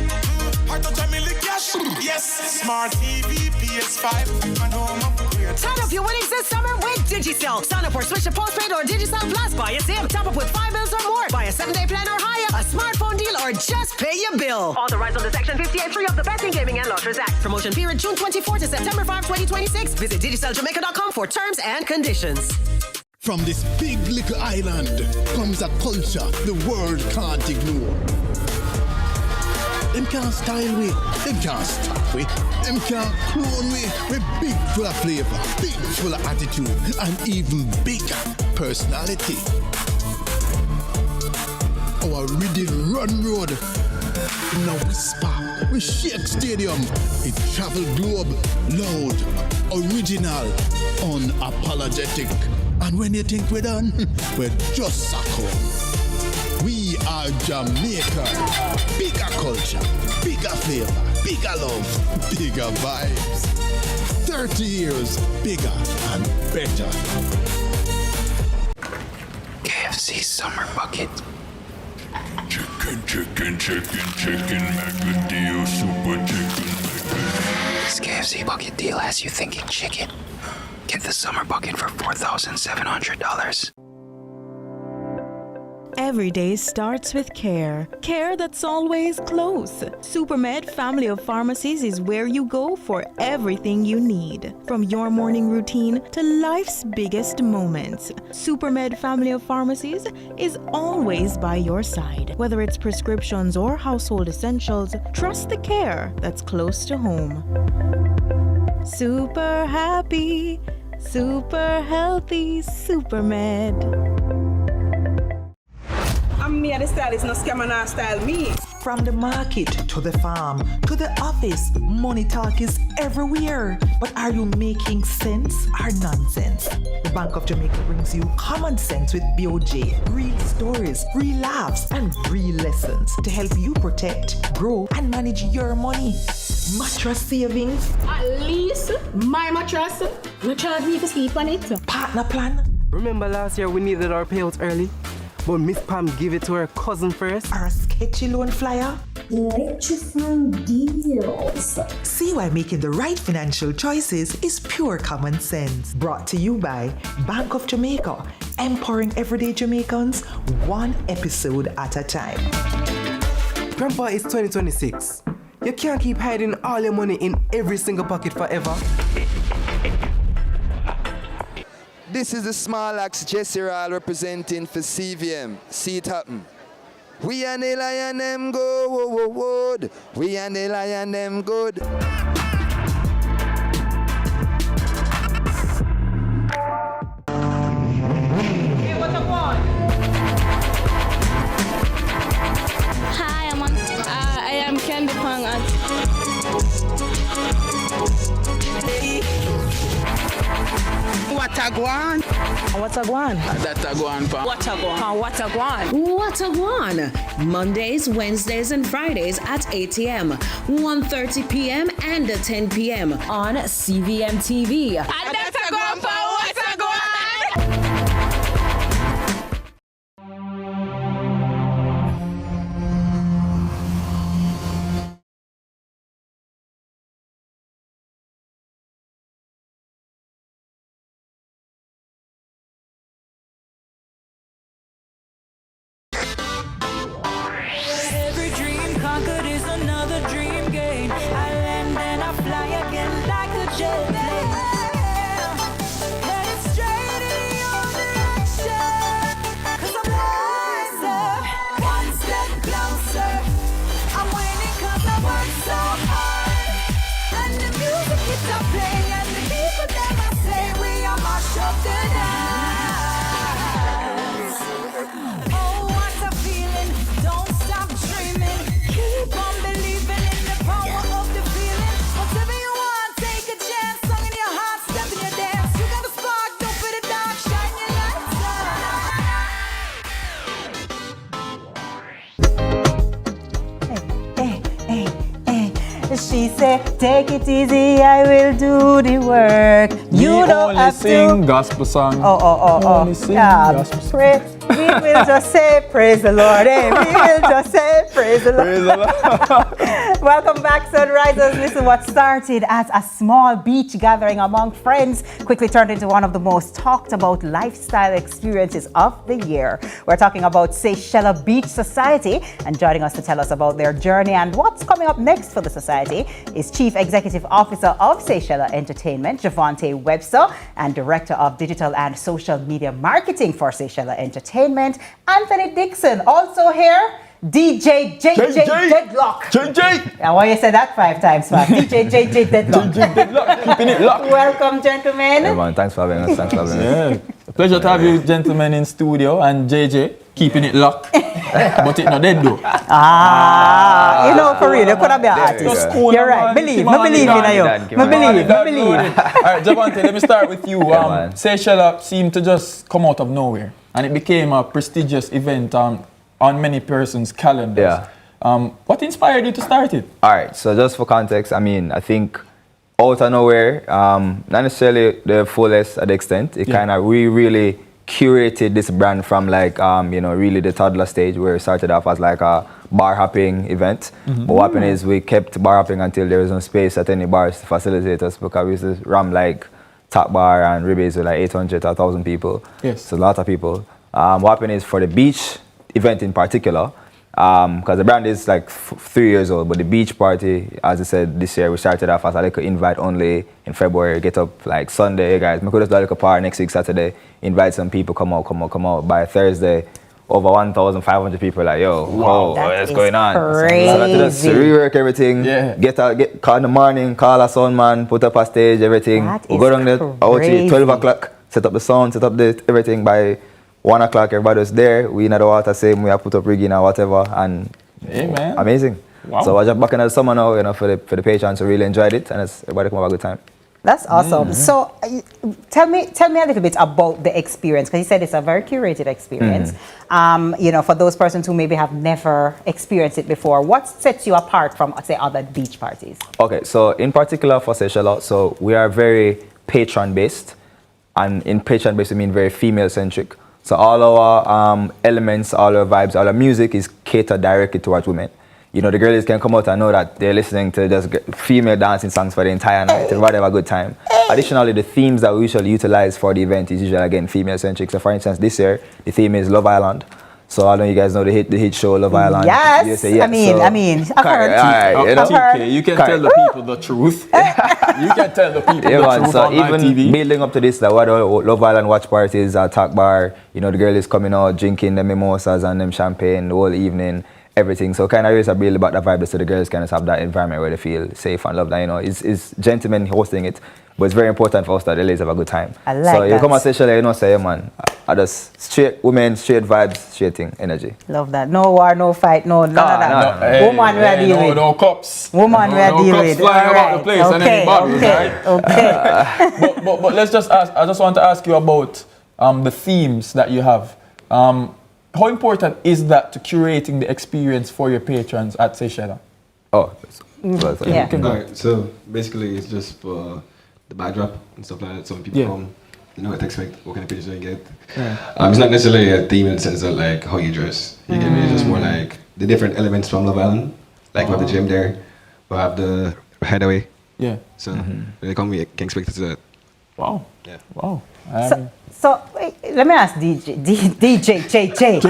I touch a million cash. Yes. Smart TV, PS5, and home upgrade. Turn up your winnings this summer with Digicel. Sign up or switch to postpaid or Digicel Plus. Buy a SIM. Top up with 5 bills or more. Buy a 7-day plan or higher. A smartphone deal or just pay your bill. Authorized under Section 58(3) of the Betting, Gaming and Lotteries Act. Promotion period June 24 to September 5, 2026. Visit DigicelJamaica.com for terms and conditions. From this big little island comes a culture the world can't ignore. Them can't style we, them can't stop we, them can't clone we. We're big full of flavor, big full of attitude, and even bigger personality. Our Reading Run Road, now whisper, we shake stadium. It travel globe, loud, original, unapologetic. And when you think we're done, we're just suckle. We are Jamaica. Bigger culture, bigger flavor, bigger love, bigger vibes. 30 years bigger and better. KFC Summer Bucket. Chicken, Mega Deal, Super Chicken. This KFC bucket deal has you thinking chicken. Get the summer bucket for $4,700. Every day starts with care. Care that's always close. Supermed Family of Pharmacies is where you go for everything you need. From your morning routine to life's biggest moments. Supermed Family of Pharmacies is always by your side. Whether it's prescriptions or household essentials, trust the care that's close to home. Super happy, super healthy, Supermed. me and the stylist, no scam and style me. From the market to the farm to the office, money talk is everywhere. But are you making sense or nonsense? The Bank of Jamaica brings you common sense with BOJ. Real stories, real laughs, and real lessons to help you protect, grow, and manage your money. Mattress savings. At least my mattress. You charge me to sleep on it. Partner plan. Remember last year we needed our payouts early? But Miss Pam gave it to her cousin first. Or a sketchy loan flyer. Electrifying deals. See why making the right financial choices is pure common sense. Brought to you by Bank of Jamaica, empowering everyday Jamaicans one episode at a time. Grandpa, it's 2026. You can't keep hiding all your money in every single pocket forever. This is the Small Axe Jesse Ral representing for CVM. See it happen. We and the lion them go, whoa, whoa, whoa. We and the lion them good. Hey, what I want? Hi, I am Candy Pang at What a guan? What a guan? That a guan pa. What a guan? What a guan? What a one! Mondays, Wednesdays, and Fridays at 8 a.m., 1:30 p.m., and 10 p.m. on CVMTV. And that's a guan pa. What a guan? Every dream conquered is another dream gained. I land and I fly again like a jet plane. Headed straight in your direction. 'Cause I'm wiser, one step closer. I'm winning 'cause I work so hard. And the music keeps on playing, and the people never say we are mash up the night. Oh, what a feeling! Don't stop dreaming. Keep on believing in the power of the feeling. Whatever you want, take a chance. Song in your heart, step in your dance. You got a spark, don't fit it dark. Shine your lights She said, take it easy, I will do the work. You don't have sing to. gospel song. Oh. Sing Yeah, gospel song. we will just say, praise the Lord. We will just say, praise the Lord. Praise the Lord. Welcome back, Sunrisers. Listen, what started as a small beach gathering among friends quickly turned into one of the most talked about lifestyle experiences of the year. We're talking about Seychelles Beach Society, and joining us to tell us about their journey and what's coming up next for the society is Chief Executive Officer of Seychelles Entertainment, Javante Webster, and Director of Digital and Social Media Marketing for Seychelles Entertainment, Anthony Dixon. Also here, DJ JJ Deadlock. JJ! I want you to say that 5 times fast. DJ JJ Deadlock. JJ Deadlock, keeping it locked. Welcome, gentlemen. Hey man, thanks for having us. Yeah. Pleasure to have you gentlemen in studio, and JJ keeping it locked. But it not dead though. You know, for real, you could have been an artist. You're right. Believe in you. Believe. All right, Javante, let me start with you. Seychelles seemed to just come out of nowhere, and it became a prestigious event on many persons' calendars. Yeah. What inspired you to start it? All right, so just for context, I mean, I think out of nowhere, not necessarily the fullest at the extent. It kind of really curated this brand from like, really the toddler stage where it started off as like a bar hopping event. But what happened is we kept bar hopping until there was no space at any bars to facilitate us, because we used to ram like Top Bar and Ribbies with like 800 to 1,000 people. Yes. So a lot of people. What happened is for the beach event in particular, because the brand is like 3 years old, but the beach party, as I said, this year we started off as a little invite only in February. Get up like Sunday, hey guys, we could just do a little party next week Saturday, invite some people, come out. By Thursday, over 1,500 people like, yo, whoa, what's going on? Crazy. So I had to just rework everything, call in the morning, call a sound man, put up a stage, everything. We go down there, out to 12 o'clock, set up the sound, set up everything by 1 o'clock, everybody was there. We in the water, same. We have put up rigging or whatever, and amazing. Wow. So I just back in the summer now, you know, for the patrons who really enjoyed it, and everybody come have a good time. That's awesome. So tell me a little bit about the experience, because you said it's a very curated experience. You know, for those persons who maybe have never experienced it before, what sets you apart from, say, other beach parties? Okay, so in particular for Seychelles, so we are very patron-based, and in patron-based we mean very female-centric. So all our elements, all our vibes, all our music is catered directly towards women. You know, the girls can come out and know that they're listening to just female dancing songs for the entire night. Everybody have a good time. Additionally, the themes that we usually utilize for the event is usually, again, female-centric. So for instance, this year, the theme is Love Island. So I know you guys know the hit show Love Island. Yes, You say yes. I mean, I've heard. TK, you can tell the people the truth. You can tell the people the truth so on my even TV. building up to this, like what Love Island watch parties, talk bar, you know, the girl is coming out drinking the mimosas and them champagne the whole evening, everything. So kind of really build about the vibe so the girls kind of have that environment where they feel safe and loved. And, you know, it's gentlemen hosting it, but it's very important for us that the ladies have a good time. I like so you that. come and say, you know, say, man, I just straight women, straight vibes, straight thing, energy. Love that. No war, no fight, no none of that. Woman we are dealing with. No cups. Woman we are dealing with. No cups flying about the place and any bottles, right? Okay. But let's just ask, I just want to ask you about the themes that you have. How important is that to curating the experience for your patrons at Seychelles? Oh, yeah. Alright, so basically it's just for the backdrop and stuff like that. So when people come, you know what to expect, what kind of pictures they get. It's not necessarily a theme in the sense of like how you dress. You get me? It's just more like the different elements from Love Island. Like we have the gym there, we have the hideaway. Yeah. So when they come, we can expect it to that. Wow. Yeah. Wow. So wait, let me ask DJ JJ.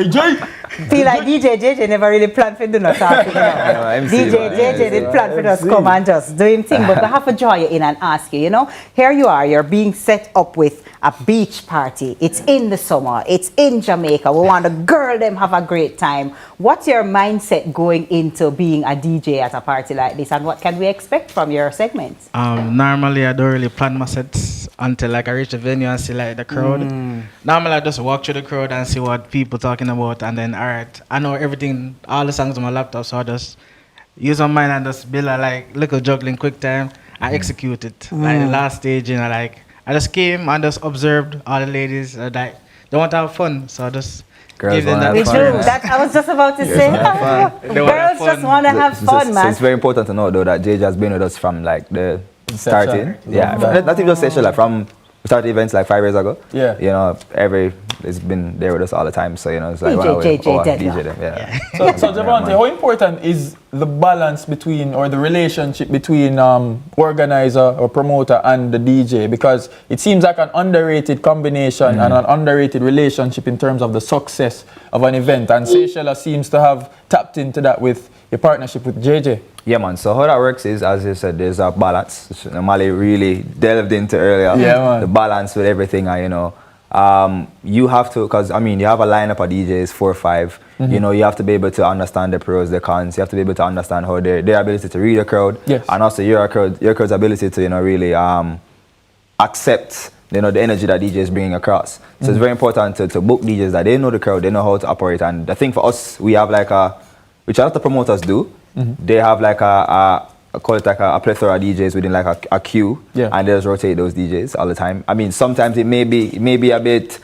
Feel like DJ JJ never really planned for doing nothing. DJ JJ didn't plan for us come and just do him thing, but we have to draw you in and ask you, you know, here you are, you're being set up with a beach party. It's in the summer, it's in Jamaica. We want the girl them have a great time. What's your mindset going into being a DJ at a party like this, and what can we expect from your segments? Normally I don't really plan my sets until like I reach the venue and see like the crowd. Normally I just walk through the crowd and see what people talking about, and then alright, I know everything, all the songs on my laptop, so I just use my mind and just build a like little juggling quick time and execute it. Like the last stage, you know, like I just came and just observed all the ladies like they want to have fun, so I just give them that fun. That I was just about to say. Girls just want to have fun, man. So it's very important to know though that JJ has been with us from like the starting. Yeah, not even just Seychelles, like from we started events like 5 years ago. Yeah. You know, it's been there with us all the time. So, you know, it's like, DJ them. Yeah. So Javante, how important is the balance between, or the relationship between organizer or promoter and the DJ? Because it seems like an underrated combination and an underrated relationship in terms of the success of an event. And Seychelles seems to have tapped into that with your partnership with JJ. Yeah, man. So how that works is, as you said, there's a balance, which Mali really delved into earlier. Yeah, man. The balance with everything, and you know, you have to, because I mean, you have a lineup of DJs, 4 or 5. You know, you have to be able to understand the pros, the cons. You have to be able to understand how their ability to read a crowd, and also your crowd's ability to, you know, really accept, you know, the energy that DJ is bringing across. So it's very important to book DJs that they know the crowd, they know how to operate. And the thing for us, we have like which a lot of promoters do. They have like I call it like a plethora of DJs within like a queue, and they just rotate those DJs all the time. I mean, sometimes it may be a bit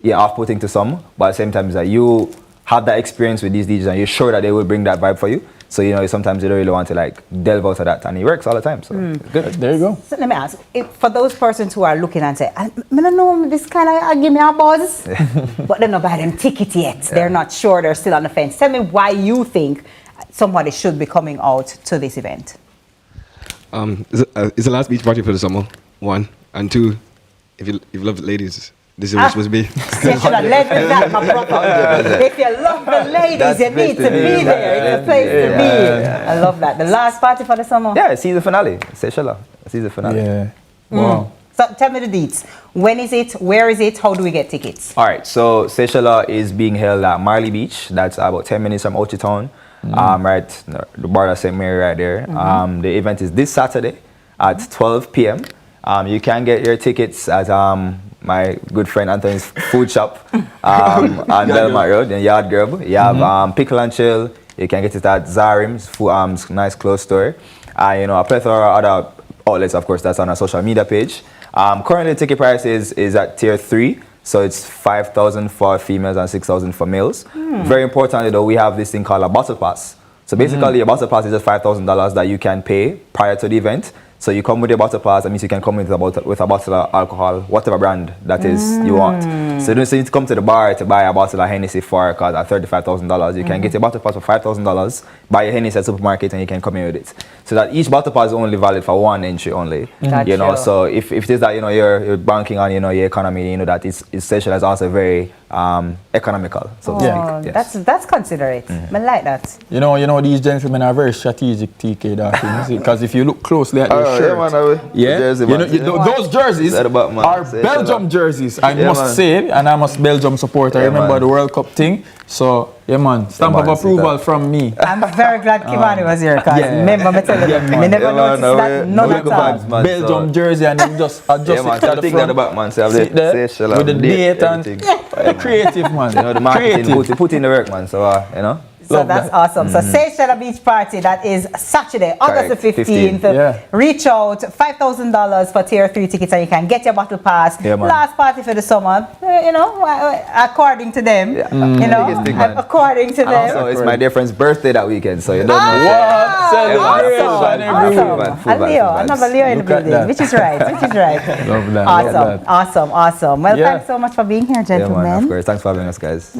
off-putting to some, but at the same time, it's like you have that experience with these DJs and you're sure that they will bring that vibe for you. So, you know, sometimes you don't really want to like delve out of that, and it works all the time. So it's good. There you go. So let me ask, for those persons who are looking and say, I don't know, this kind of give me a buzz, but they're not buy them ticket yet. They're not sure, they're still on the fence. Tell me why you think somebody should be coming out to this event. It's the last beach party for the summer, 1. And 2, if you love ladies, this is where it's supposed to be. You should have led with that, my brother. If you love the ladies, you need to be there. It's a place to be. I love that. The last party for the summer? Yeah, season finale. Seychelles. Season finale. Yeah. Wow. So tell me the deets. When is it? Where is it? How do we get tickets? All right. So Seychelles is being held at Marley Beach. That's about 10 minutes from Ochi Town. Right, the bar of St. Mary right there. The event is this Saturday at 12 p.m. You can get your tickets at my good friend Anthony's food shop on Belmont Road in Yard Grub. You have Pickle and Chill. You can get it at Zarim's, nice clothes store. You know, a plethora of other outlets, of course, that's on our social media page. Currently, ticket price is at tier 3. So it's 5,000 for females and 6,000 for males. Very importantly, though, we have this thing called a bottle pass. So basically, a bottle pass is just $5,000 that you can pay prior to the event. So you come with your bottle pass, that means you can come with a bottle of alcohol, whatever brand that is you want. So you don't need to come to the bar to buy a bottle of Hennessy for $35,000. You can get a bottle pass for $5,000, buy your Hennessy at the supermarket, and you can come in with it. So that each bottle pass is only valid for one entry only. You know, so if it is that, you know, you're banking on, you know, your economy, you know, that it's Seychelles is also very economical, so to speak. Yes. That's considerate. I like that. You know, these gentlemen are very strategic, TK, because if you look closely at their shirt, those jerseys are Belgium jerseys, I must say, and I'm a Belgium supporter. I remember the World Cup thing. So, yeah, man, stamp of approval from me. I'm very glad Kimani was here, because remember me telling you, I never noticed that none at all. Belgium jersey, and then just adjust it to the front. The back, man. So with the date and creative, man. You know, the marketing, put in the work, man. So, you know. So that's awesome. So Seychelles Beach Party, that is Saturday, August the 15th. Reach out, $5,000 for tier 3 tickets, and you can get your battle pass. Last party for the summer, you know, according to them. You know, according to them. Also, it's my dear friend's birthday that weekend, so you don't know. Another Leo in the building, which is right, Love that. Awesome. Well, thanks so much for being here, gentlemen. Yeah, man, of course. Thanks for having us, guys.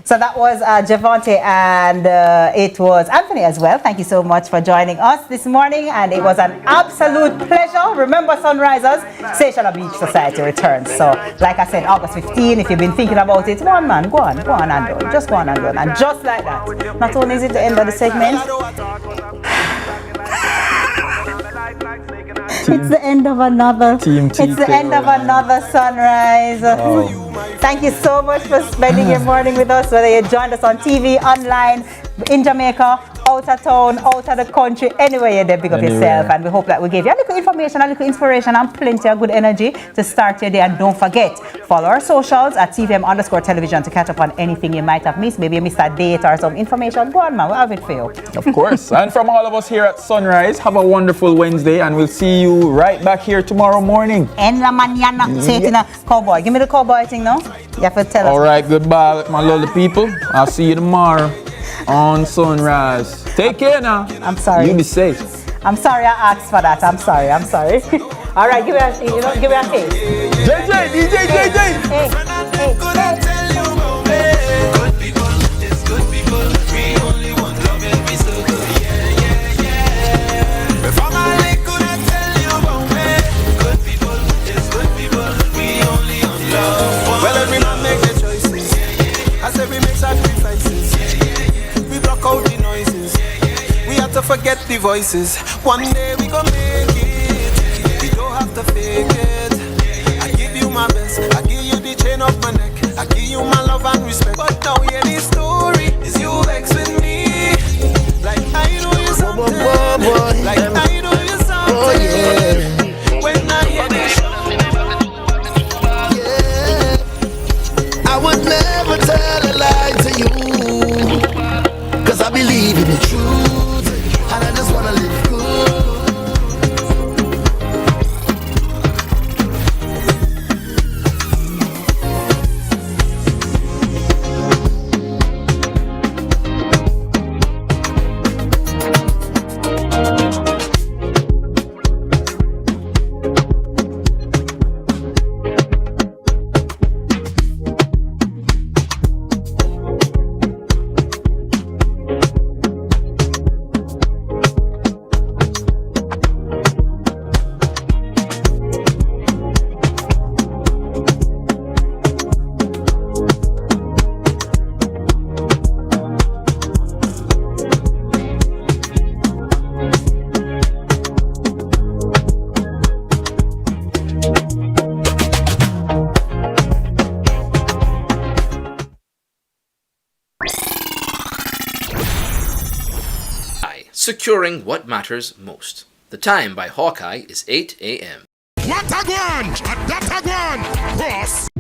So that was Javante, and it was Anthony as well. Thank you so much for joining us this morning, and it was an absolute pleasure. Remember, Sunrisers, Seychelles Beach Society returns. So, like I said, August 15, if you've been thinking about it, one man, go on and do it. Just go on and do it. And just like that, not only is it the end of the segment, it's the end of another. It's the end of another sunrise. Thank you so much for spending your morning with us, whether you joined us on TV, online, in Jamaica, out of town, out of the country, anywhere you're there, big up yourself. And we hope that we gave you a little information, a little inspiration, and plenty of good energy to start your day. And don't forget, follow our socials at CVM_television to catch up on anything you might have missed. Maybe you missed a date or some information. Go on, man, we'll have it for you. Of course. And from all of us here at Sunrise, have a wonderful Wednesday, and we'll see you right back here tomorrow morning. En la mañana. Say it in a cowboy. Give me the cowboy thing now. You have to tell us. All right, goodbye, my lovely people. I'll see you tomorrow on Sunrise. Take care now. I'm sorry. You be safe. I'm sorry I asked for that. I'm sorry. All right, give me a face. DJ. Hey. Well, every man make their choices. As every make sacrifices. We block out the noises. We have to forget the voices. One day we gon' make it. We don't have to fake it. I give you my best. I give you the chain of my neck. I give you my love and respect. But now hear the story. Is you vex with me? Like I know you something. Like I know you something. When I hear this. I would never tell a lie to you, 'cause I believe in the truth, and I just wanna live good. Securing what matters most. The time by Hawkeye is 8 a.m. What a gwan, that a gwan, cross.